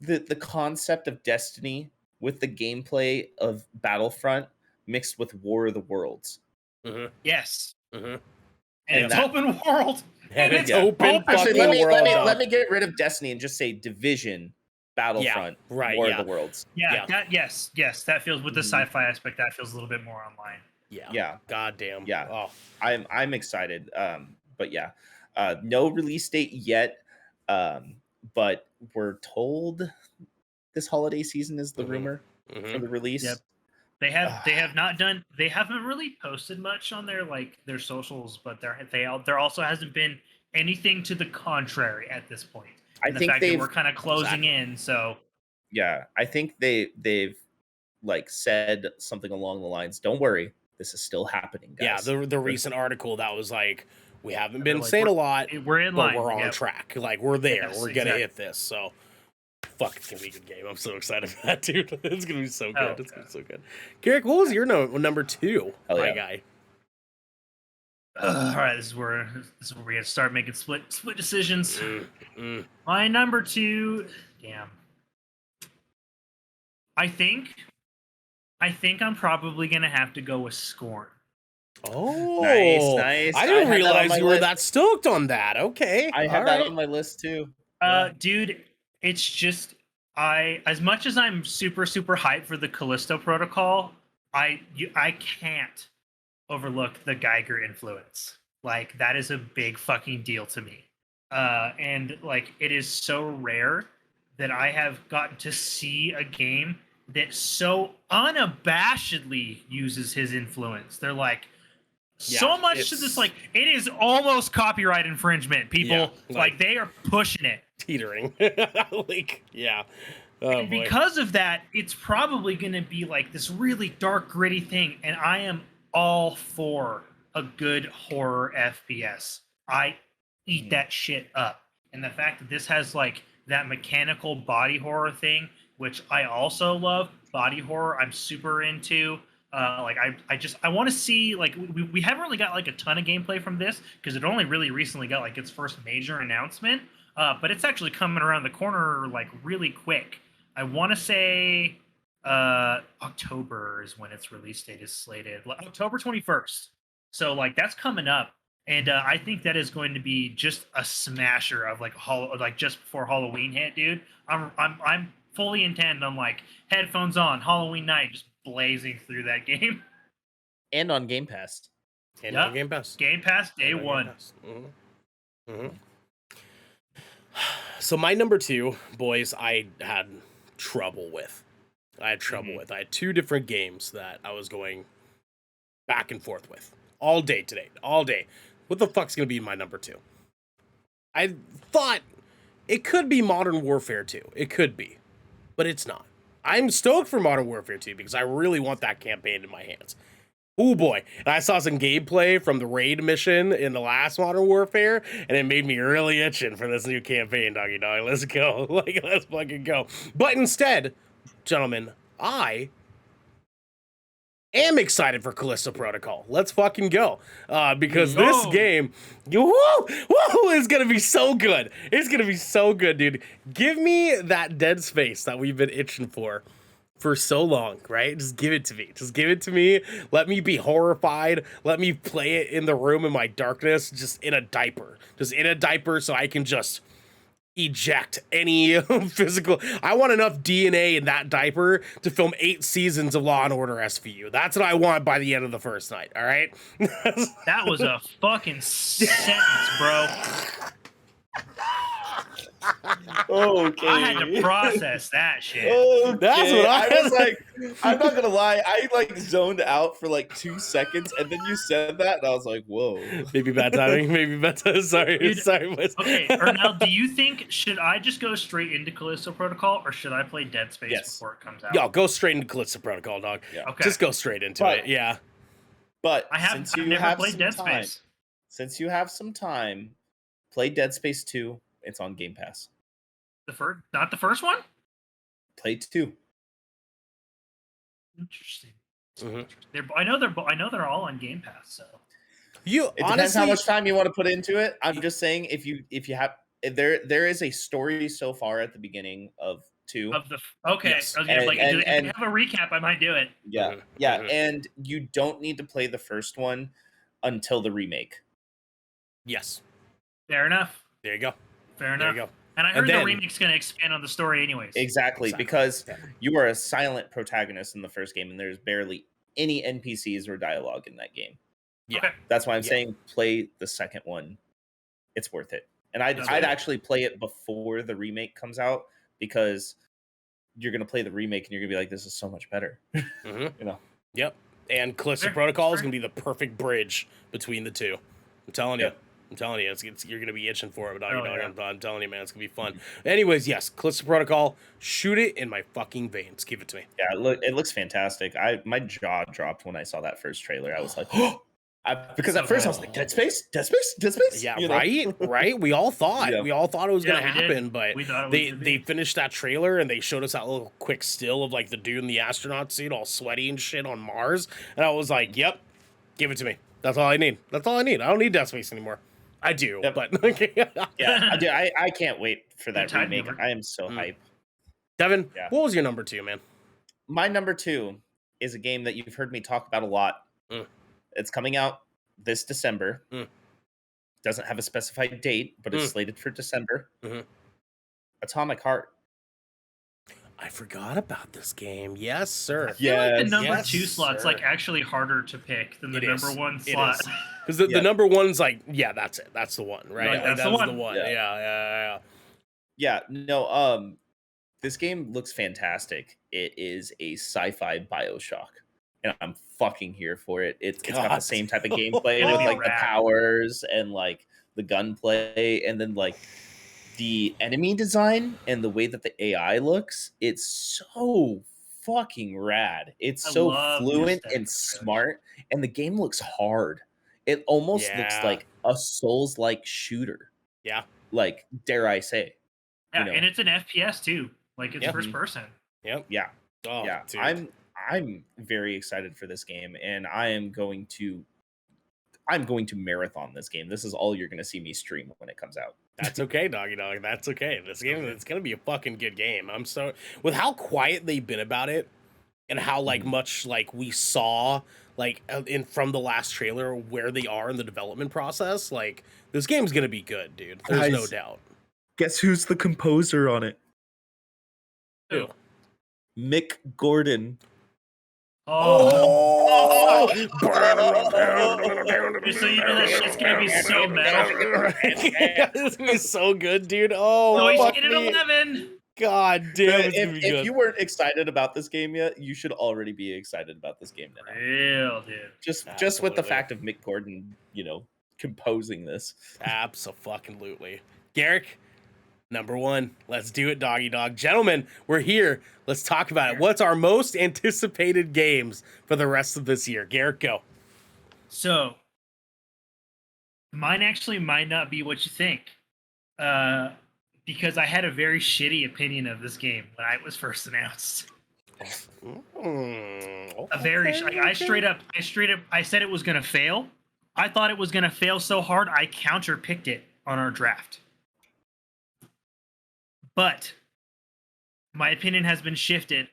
the concept of Destiny with the gameplay of Battlefront mixed with War of the Worlds. Mm-hmm. Yes. Mm-hmm. And it's open world. And it's open Actually, world. let me get rid of Destiny and just say Division, Battlefront, War of the Worlds. Yes. That feels, with the sci-fi aspect, that feels a little bit more online. Yeah. God damn. Yeah. Oh. I'm excited. But yeah. No release date yet. But we're told this holiday season is the rumor for the release. Yep. They haven't really posted much on their socials, but there also hasn't been anything to the contrary at this point. I think we're kind of closing in, so yeah, I think they've like said something along the lines, don't worry, this is still happening, guys. Yeah, the recent article that was like, we haven't been saying a lot, we're in line, but we're on track. Like, we're there. Yes, we're gonna hit this. So fuck, it's gonna be a good game. I'm so excited for that, dude. It's gonna be so good. It's gonna be so good. Garrick, what was your number 2, my guy? All right, this is where we get to start making split decisions. My number 2, damn. I think I'm probably gonna have to go with Scorn. Oh, Nice. I didn't had that on realize my you were list. that stoked on that. Okay, I had all that right. on my list too. Yeah. Dude, it's just as much as I'm super hyped for the Callisto Protocol, I can't overlook the Geiger influence. Like that is a big fucking deal to me. And like it is so rare that I have gotten to see a game that so unabashedly uses his influence. They're like so much to this, like it is almost copyright infringement. People like they are pushing it. Teetering. Like, yeah. Oh, and because of that, it's probably going to be like this really dark, gritty thing. And I am all for a good horror FPS. I eat that shit up. And the fact that this has like that mechanical body horror thing, which I also love, body horror, I'm super into. Like I want to see like we haven't really got like a ton of gameplay from this because it only really recently got like its first major announcement. But it's actually coming around the corner like really quick. I want to say October is when its release date is slated. October 21st. So like that's coming up, and I think that is going to be just a smasher of like like just before Halloween hit, dude. I'm fully intent on like headphones on Halloween night, just blazing through that game. And on Game Pass. And on Game Pass. Game Pass day one. Mm-hmm. Mm-hmm. So my number 2, boys, I had trouble with. I had two different games that I was going back and forth with all day today. All day. What the fuck's gonna be my number 2? I thought it could be Modern Warfare 2. It could be. But it's not. I'm stoked for Modern Warfare 2 because I really want that campaign in my hands. Oh boy. And I saw some gameplay from the raid mission in the last Modern Warfare, and it made me really itching for this new campaign, doggy dog. Let's go. Like, let's fucking go. But instead, gentlemen, I am excited for Callisto Protocol. Let's fucking go. Because this game, is gonna be so good. It's gonna be so good, dude. Give me that Dead Space that we've been itching for so long, right? Just give it to me. Just give it to me. Let me be horrified. Let me play it in the room in my darkness, just in a diaper. Just in a diaper so I can just eject any physical. I want enough DNA in that diaper to film 8 seasons of Law and Order SVU. That's what I want by the end of the first night, all right? That was a fucking sentence, bro. Okay. I had to process that shit. Okay. That's what I was like, I'm not gonna lie, I like zoned out for like 2 seconds, and then you said that, and I was like, whoa. Maybe bad timing. Maybe bad timing. Sorry. Dude, sorry. Okay, Ernell, do you think should I just go straight into Callisto Protocol, or should I play Dead Space before it comes out? Yo, go straight into Callisto Protocol, dog. Yeah. Okay. Just go straight into it. Yeah. But I've never played Dead Space. Since you have some time, play Dead Space 2. It's on Game Pass. Not the first one? Play 2. Interesting. Mm-hmm. I know they're all on Game Pass, so It depends how much time you want to put into it. I'm just saying if you have there is a story so far at the beginning of 2. Okay. Yes. I was gonna, if they have a recap, I might do it. Yeah. Mm-hmm. Yeah. Mm-hmm. And you don't need to play the first one until the remake. Yes. Fair enough. There you go. Fair enough. There you go. And I heard the remake's going to expand on the story anyways. Exactly. Because you are a silent protagonist in the first game, and there's barely any NPCs or dialogue in that game. Yeah. Okay. That's why I'm saying play the second one. It's worth it. And I'd actually play it before the remake comes out, because you're going to play the remake and you're going to be like, this is so much better. Mm-hmm. You know? Yep. And Callisto Protocol is going to be the perfect bridge between the two. I'm telling you. I'm telling you, you're going to be itching for it. I'm telling you, man, it's going to be fun. Anyways, yes, Callisto Protocol, shoot it in my fucking veins. Give it to me. Yeah, it looks fantastic. My jaw dropped when I saw that first trailer. I was like, because at first I was like, Dead Space? Yeah, you know? right? We all thought. Yeah. We all thought it was going to happen, but they finished that trailer and they showed us that little quick still of like the dude in the astronaut suit all sweaty and shit on Mars. And I was like, yep, give it to me. That's all I need. I don't need Dead Space anymore. I do, but yeah, I do. I can't wait for that remake. I am so hyped. Devin, what was your number 2, man? My number 2 is a game that you've heard me talk about a lot. It's coming out this December. Mm. Doesn't have a specified date, but it's slated for December. Atomic Heart. I forgot about this game. Yes, sir. I feel like the number Yes, 2 slot's sir. like actually harder to pick than the It number is. 1 It slot. Because the number one's like, yeah, that's it. That's the one, right? Like, that's the one. Yeah. Yeah, no, this game looks fantastic. It is a sci-fi BioShock, and I'm fucking here for it. It's got the same type of gameplay Gonna with be like the rad. powers and like the gunplay, and then like the enemy design and the way that the AI looks. It's so fucking rad. It's I so love the fluent aesthetic and of it. smart, and the game looks hard. It almost looks Yeah. like a Souls-like shooter. Yeah. Like, dare I say? Yeah, you know. and it's an FPS too. Like, it's Yep. first person. Yep. Yeah. Oh, Yeah, dude. I'm very excited for this game, and I'm going to marathon this game. This is all you're going to see me stream when it comes out. That's okay, doggy dog. That's okay. This game, it's gonna be a fucking good game. I'm so with how quiet they've been about it, and how like much like we saw like in from the last trailer where they are in the development process. Like this game's gonna be good, dude. There's no Guys. doubt. Guess who's the composer on it? Who? Mick Gordon. Oh, just so you know, that shit's gonna be so metal. It's gonna be so good, dude. Oh, So he's fuck getting me. 11. God damn, it's gonna be If good. you weren't excited about this game yet, you should already be excited about this game now. Real, dude. Just with Absolutely. the fact of Mick Gordon, composing this. Absolutely. Garrick, number one. Let's do it, doggy dog. Gentlemen, we're here. Let's talk about it. What's our most anticipated games for the rest of this year? Garrick, go. So, mine actually might not be what you think. Because I had a very shitty opinion of this game when it was first announced. I straight up I said it was gonna fail. I thought it was gonna fail so hard I counterpicked it on our draft. But my opinion has been shifted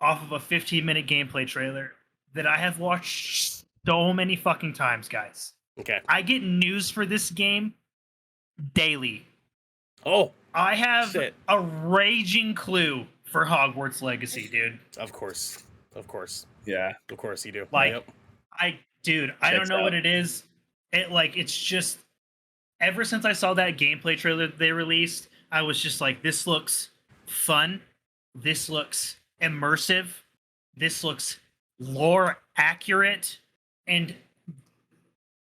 off of a 15-minute gameplay trailer that I have watched so many fucking times, guys. Okay. I get news for this game daily. Oh, I have shit. a raging clue for Hogwarts Legacy, dude. Of course. Yeah. Of course you do. Like, Yep. I don't know what it is. It's just ever since I saw that gameplay trailer they released, I was just like, this looks fun. This looks immersive. This looks lore accurate. And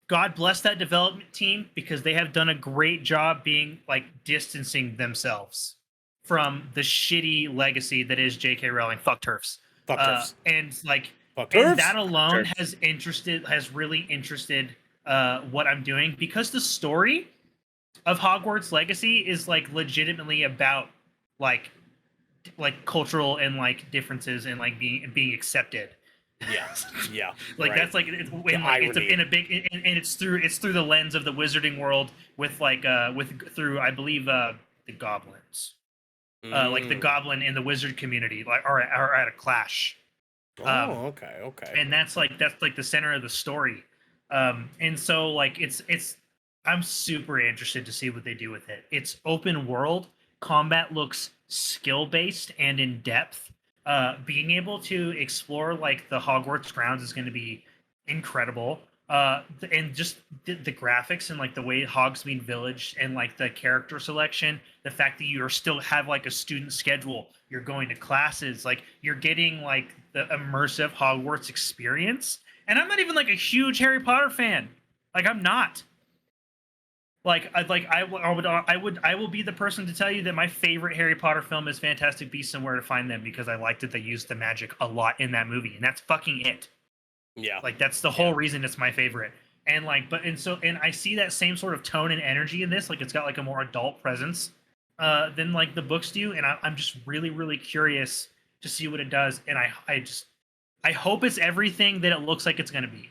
God bless that development team because they have done a great job being like distancing themselves from the shitty legacy that is J.K. Rowling. Fuck turfs. Fuck turfs. And like, Fuck and turfs. that alone Turfs. has really interested what I'm doing because the story of Hogwarts Legacy is like legitimately about like cultural and like differences and like being accepted. Yeah. Like right. that's like it's in a big and it's through the lens of the wizarding world with like through I believe the goblins. Like the goblin and the wizard community like are at a clash. Okay. And that's like the center of the story. And so like it's I'm super interested to see what they do with it. It's open world. Combat looks skill based and in depth. Being able to explore like the Hogwarts grounds is going to be incredible. And just the graphics and like the way Hogsmeade Village and like the character selection, the fact that you are still have like a student schedule, you're going to classes, like you're getting like the immersive Hogwarts experience. And I'm not even like a huge Harry Potter fan. Like I'm not. I will be the person to tell you that my favorite Harry Potter film is Fantastic Beasts and Where to Find Them because I liked that they used the magic a lot in that movie, and that's fucking it. Yeah. Like that's the whole reason it's my favorite. And like, and I see that same sort of tone and energy in this. Like it's got like a more adult presence than like the books do, and I'm just really, really curious to see what it does. And I hope it's everything that it looks like it's gonna be.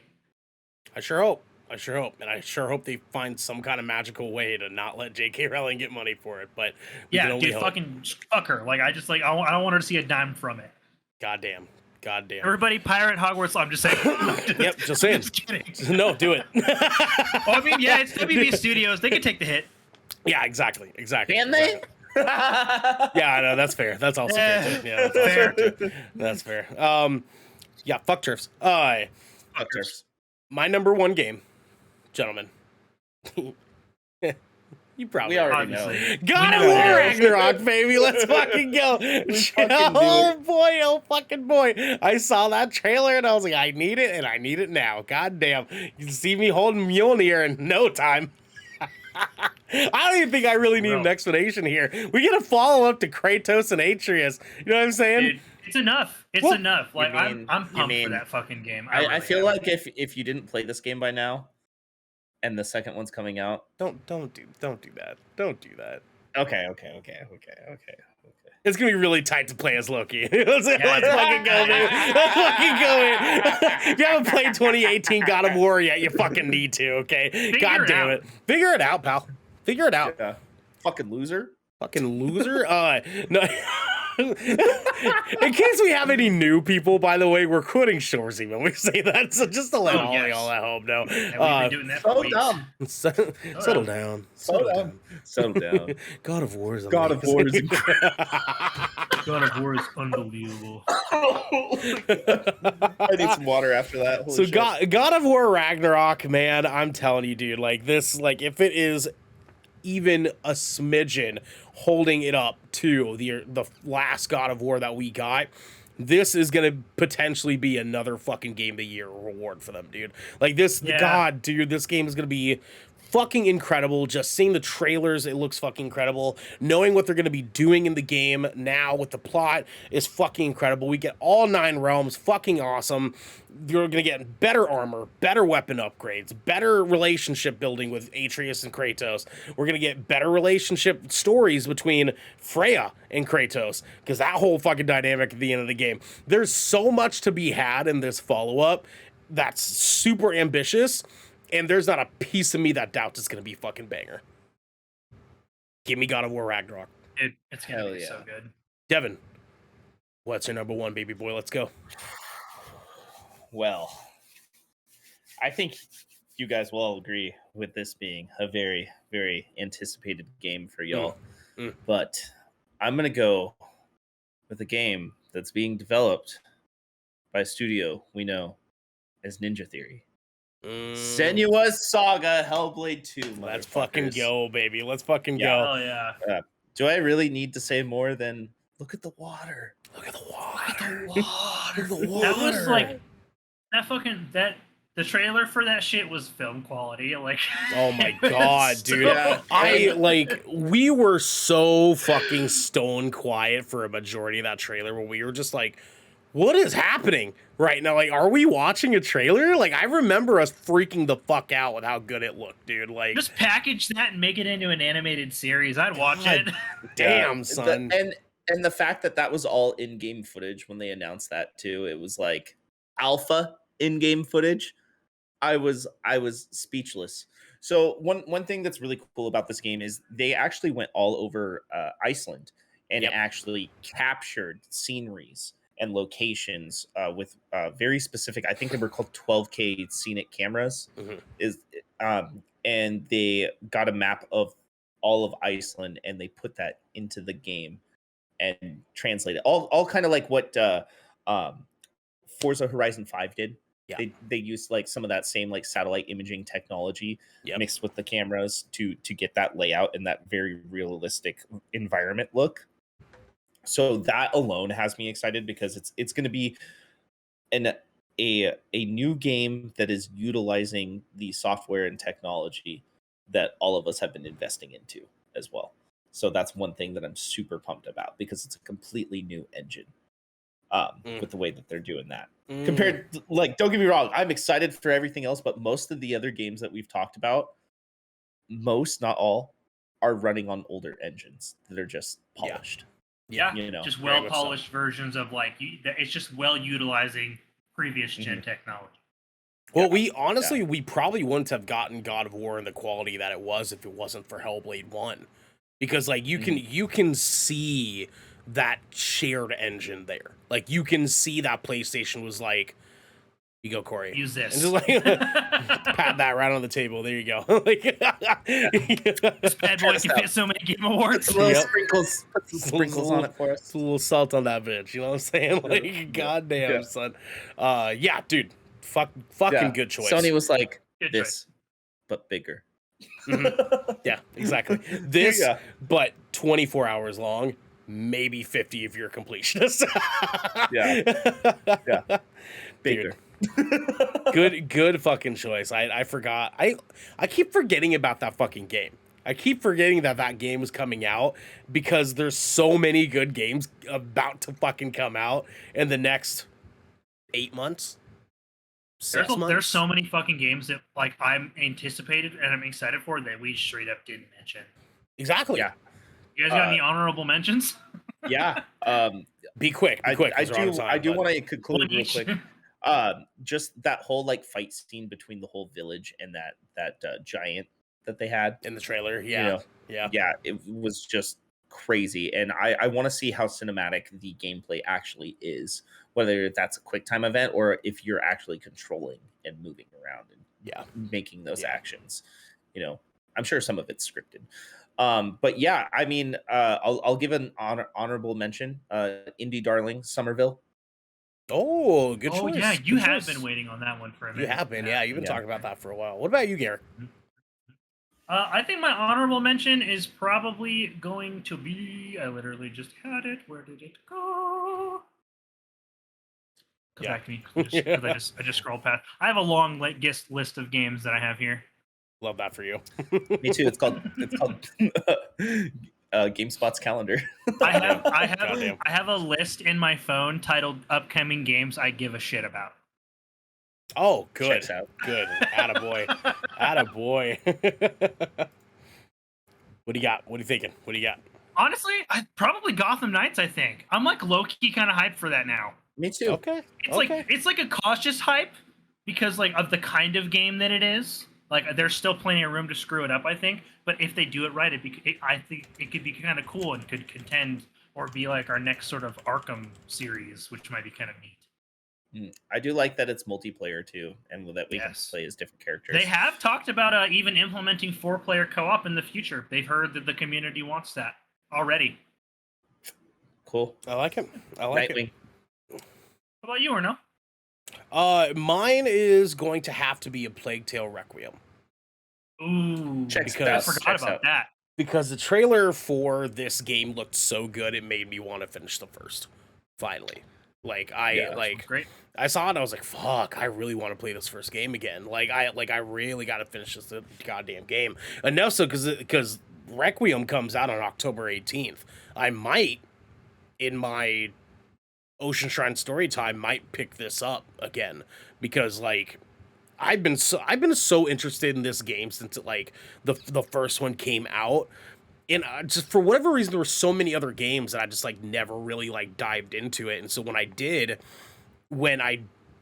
I sure hope. And I sure hope they find some kind of magical way to not let J.K. Rowling get money for it. But yeah, dude, fucking fuck her. Like I don't want her to see a dime from it. Goddamn. God damn. Everybody pirate Hogwarts. I'm just saying. Yep, just saying. Just kidding. No, do it. Well, I mean, yeah, it's WB Studios. They can take the hit. Yeah, exactly. Can they? Yeah, I know, that's fair. That's also fair too. Yeah, that's fair too. That's fair. Yeah, fuck turfs. Fuck turfs. My number one game, gentlemen. You probably We already Obviously. know. God of know War it is. Ragnarok, baby. Let's fucking go. Oh boy, oh fucking boy. I saw that trailer and I was like, I need it and I need it now. God damn. You can see me holding Mjolnir in no time. I don't even think I really need an explanation here. We get a follow up to Kratos and Atreus. You know what I'm saying? Dude, it's enough. It's Well, enough. Like mean- I'm you pumped mean- for that fucking game. I really feel am. like if you didn't play this game by now, and the second one's coming out. Don't do that. Don't do that. Okay. It's gonna be really tight to play as Loki. Let's fucking go, man. Let's fucking go, man. If you haven't played 2018 God of War yet, you fucking need to, okay? Figure God it damn out. it. Figure it out, pal. Figure it out. Yeah. Fucking loser. Fucking loser. No. In case we have any new people, by the way, we're quitting Shoresy when we say that. So just to let all yes. y'all at home know. And we've been doing that for So weeks. dumb. Settle down. Settle down. God of War is God of War is amazing. God of War is unbelievable. I need some water after that. Holy So shit. God of War Ragnarok, man, I'm telling you, dude, like this, like if it is even a smidgen holding it up to the last God of War that we got, this is gonna potentially be another fucking game of the year reward for them, dude. Like this, Yeah. God, dude, this game is gonna be fucking incredible. Just seeing the trailers, it looks fucking incredible. Knowing what they're gonna be doing in the game now with the plot is fucking incredible. We get all 9 realms, fucking awesome. You're gonna get better armor, better weapon upgrades, better relationship building with Atreus and Kratos. We're gonna get better relationship stories between Freya and Kratos, because that whole fucking dynamic at the end of the game. There's so much to be had in this follow-up that's super ambitious. And there's not a piece of me that doubts it's going to be fucking banger. Give me God of War Ragnarok. It's going to be so good. Devin, what's your number one, baby boy? Let's go. Well, I think you guys will all agree with this being a very, very anticipated game for y'all. But I'm going to go with a game that's being developed by a studio we know as Ninja Theory. Senua's Saga Hellblade 2. Let's fucking go, baby. Let's fucking go. Oh, yeah. Do I really need to say more than look at the water? Look at the water. That was like, the trailer for that shit was film quality. Like, Oh my it was god, so dude. good. We were so fucking stone quiet for a majority of that trailer where we were just like, what is happening right now? Like, are we watching a trailer? Like, I remember us freaking the fuck out with how good it looked, dude. Like, Just package that and make it into an animated series. I'd watch it. damn, son. And the fact that was all in-game footage when they announced that too, it was like alpha in-game footage. I was speechless. So one thing that's really cool about this game is they actually went all over Iceland and actually captured sceneries and locations with very specific, I think they were called 12K scenic cameras. And they got a map of all of Iceland and they put that into the game and translated all kind of like what Forza Horizon 5 did. Yeah. They used like some of that same like satellite imaging technology mixed with the cameras to get that layout and that very realistic environment look. So that alone has me excited because it's going to be a new game that is utilizing the software and technology that all of us have been investing into as well. So that's one thing that I'm super pumped about because it's a completely new engine with the way that they're doing that. Compared to, like, don't get me wrong, I'm excited for everything else, but most of the other games that we've talked about, most, not all, are running on older engines that are just polished. Yeah, you know, just very well much so. polished versions of like it's just well utilizing previous gen technology. Well, we honestly, we probably wouldn't have gotten God of War in the quality that it was if it wasn't for Hellblade 1. Because like you can see that shared engine there. Like you can see that PlayStation was like, you go, Corey. Use this. And just like pat that right on the table. There you go. Like, This bad boy can fit so many Game Awards. Put some little Yep. sprinkles, put some sprinkles on it for us. It's a little salt on that bitch. You know what I'm saying? Like, goddamn, son. Yeah, dude. Fucking good choice. Sony was like, Good this, but bigger. Yeah, exactly. This, but 24 hours long, maybe 50 if you're a completionist. Yeah. Bigger. Good fucking choice. I forgot. I keep forgetting about that fucking game. I keep forgetting that game was coming out because there's so many good games about to fucking come out in the next 8 months. There's so many fucking games that like I'm anticipated and I'm excited for that we straight up didn't mention. Exactly. Yeah. You guys got any honorable mentions? Yeah. Be quick. I do want to conclude One real each. quick. Just that whole like fight scene between the whole village and that giant that they had in the trailer. you Yeah. know, Yeah. it was just crazy, and I want to see how cinematic the gameplay actually is, whether that's a quick time event or if you're actually controlling and moving around and making those actions. I'm sure some of it's scripted. But yeah, I mean, I'll give an honorable mention. Indie darling Somerville. Oh, good choice. Oh yeah, you Good have choice. been waiting on that one for a minute. You have been, yeah. You've been talking about that for a while. What about you, Garrett? I think my honorable mention is probably going to be. I literally just had it. Where did it go? Come back to me, because I just scrolled past. I have a long list of games that I have here. Love that for you. Me too. It's called GameSpot's calendar. I have a list in my phone titled "Upcoming Games I Give a Shit About." Oh, good. Checks out. Good. Attaboy. Attaboy. What do you got? What are you thinking? What do you got? Honestly, probably Gotham Knights. I think I'm like low-key kind of hyped for that now. Me too. Okay. It's like a cautious hype because like of the kind of game that it is. Like there's still plenty of room to screw it up, I think. But if they do it right, I think it could be kind of cool and could contend or be like our next sort of Arkham series, which might be kind of neat. I do like that it's multiplayer too, and that we can play as different characters. They have talked about even implementing 4-player co-op in the future. They've heard that the community wants that already. Cool. I like it. I like Nightwing. How about you, or no? Mine is going to have to be a Plague Tale Requiem. Ooh, I forgot about that. Because the trailer for this game looked so good, it made me want to finish the first. Finally. Like Great. I saw it and I was like, fuck, I really want to play this first game again. I really got to finish this goddamn game. Enough so because Requiem comes out on October 18th. I might, in my Ocean Shrine story time, might pick this up again because like I've been so interested in this game since the first one came out. And just for whatever reason, there were so many other games that I just like never really like dived into it. And so when I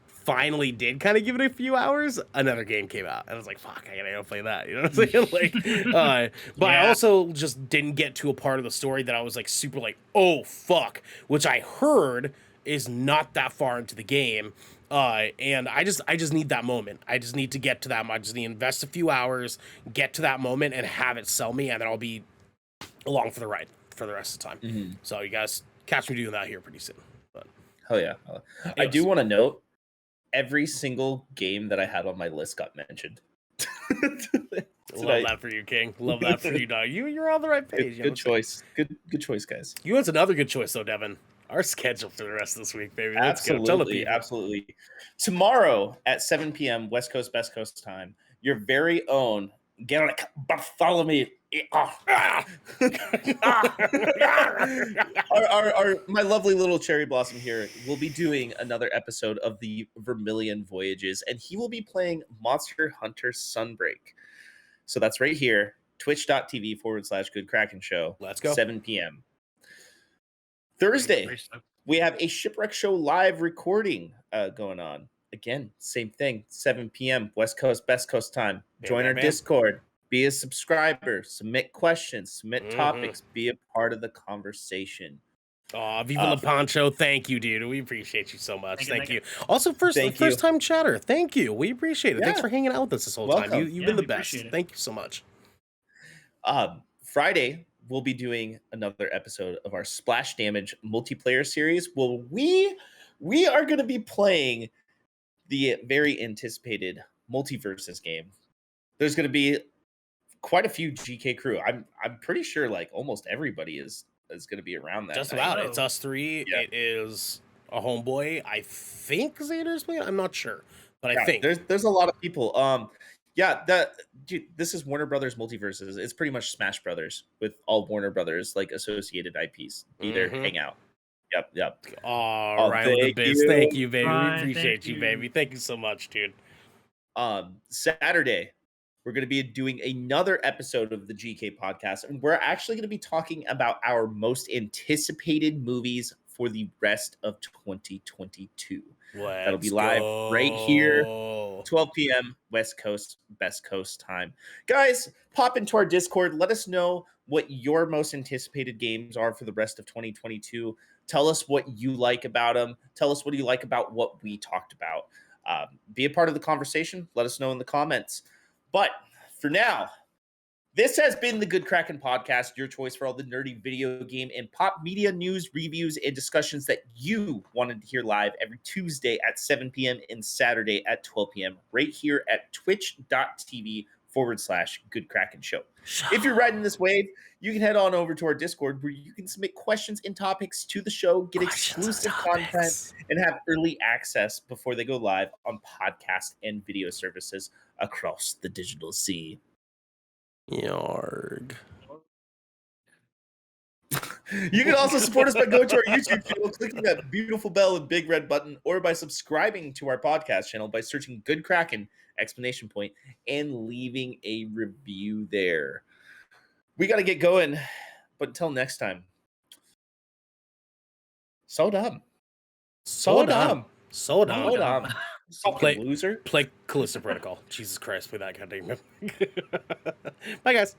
finally did kind of give it a few hours, another game came out, and I was like, "Fuck, I gotta go play that." You know what I'm saying? Like, but I also just didn't get to a part of the story that I was like super like, "Oh fuck," which I heard is not that far into the game. And I just need that moment. I just need to get to that. I just need to invest a few hours, get to that moment, and have it sell me, and then I'll be along for the ride for the rest of the time. Mm-hmm. So you guys catch me doing that here pretty soon. But hell yeah. I do want to note every single game that I had on my list got mentioned. Love that for you, King. Love that for you, dog. You're on the right page. Good choice. Good choice, guys. You want another good choice though, Devin. Our schedule for the rest of this week, baby. Let's go. Tell the people. Absolutely. Tomorrow at 7 p.m. West Coast, Best Coast time, your very own Garrett Bartholomew. My lovely little cherry blossom here will be doing another episode of the Vermilion Voyages, and he will be playing Monster Hunter Sunbreak. So that's right here, twitch.tv/Good Kraken Show. Let's go. 7 p.m. Thursday, we have a Shipwreck Show live recording going on. Again, same thing, 7 p.m. West Coast, Best Coast time. Join our Discord. Be a subscriber. Submit questions. Submit topics. Be a part of the conversation. Viva La Poncho. Thank you, dude. We appreciate you so much. Thank you. Also, first time chatter. Thank you. We appreciate it. Thanks for hanging out with us this whole time. You've been the best. Thank you so much. Friday, we'll be doing another episode of our Splash Damage multiplayer series. Well, we are going to be playing the very anticipated Multiverses game. There's going to be quite a few GK crew. I'm pretty sure like almost everybody is going to be around that. Just about. It's us three. Yeah. It is a homeboy. I think Xander's playing. I'm not sure, but I think there's a lot of people. This is Warner Brothers Multiverses. It's pretty much Smash Brothers with all Warner Brothers like associated IPs. Be there, hang out. Yep. All right, with the biz. Thank you, baby. We appreciate you, baby. Thank you so much, dude. Saturday, we're going to be doing another episode of the GK podcast, and we're actually going to be talking about our most anticipated movies for the rest of 2022. That'll be live right here, 12 p.m. West Coast, Best Coast time. Guys, pop into our Discord. Let us know what your most anticipated games are for the rest of 2022. Tell us what you like about them. Tell us what you like about what we talked about. Be a part of the conversation. Let us know in the comments. But for now, this has been the Good Kraken Podcast, your choice for all the nerdy video game and pop media news, reviews, and discussions that you wanted to hear live every Tuesday at 7 p.m. and Saturday at 12 p.m. right here at twitch.tv/Good Kraken Show. If you're riding this wave, you can head on over to our Discord where you can submit questions and topics to the show, get exclusive content, and have early access before they go live on podcast and video services across the digital sea. Yarg. You can also support us by going to our YouTube channel, clicking that beautiful bell and big red button, or by subscribing to our podcast channel by searching Good Kraken, ! And leaving a review there. We got to get going, but until next time. So dumb. Fucking loser. Play Callisto Protocol. Jesus Christ, play that goddamn. Bye, guys.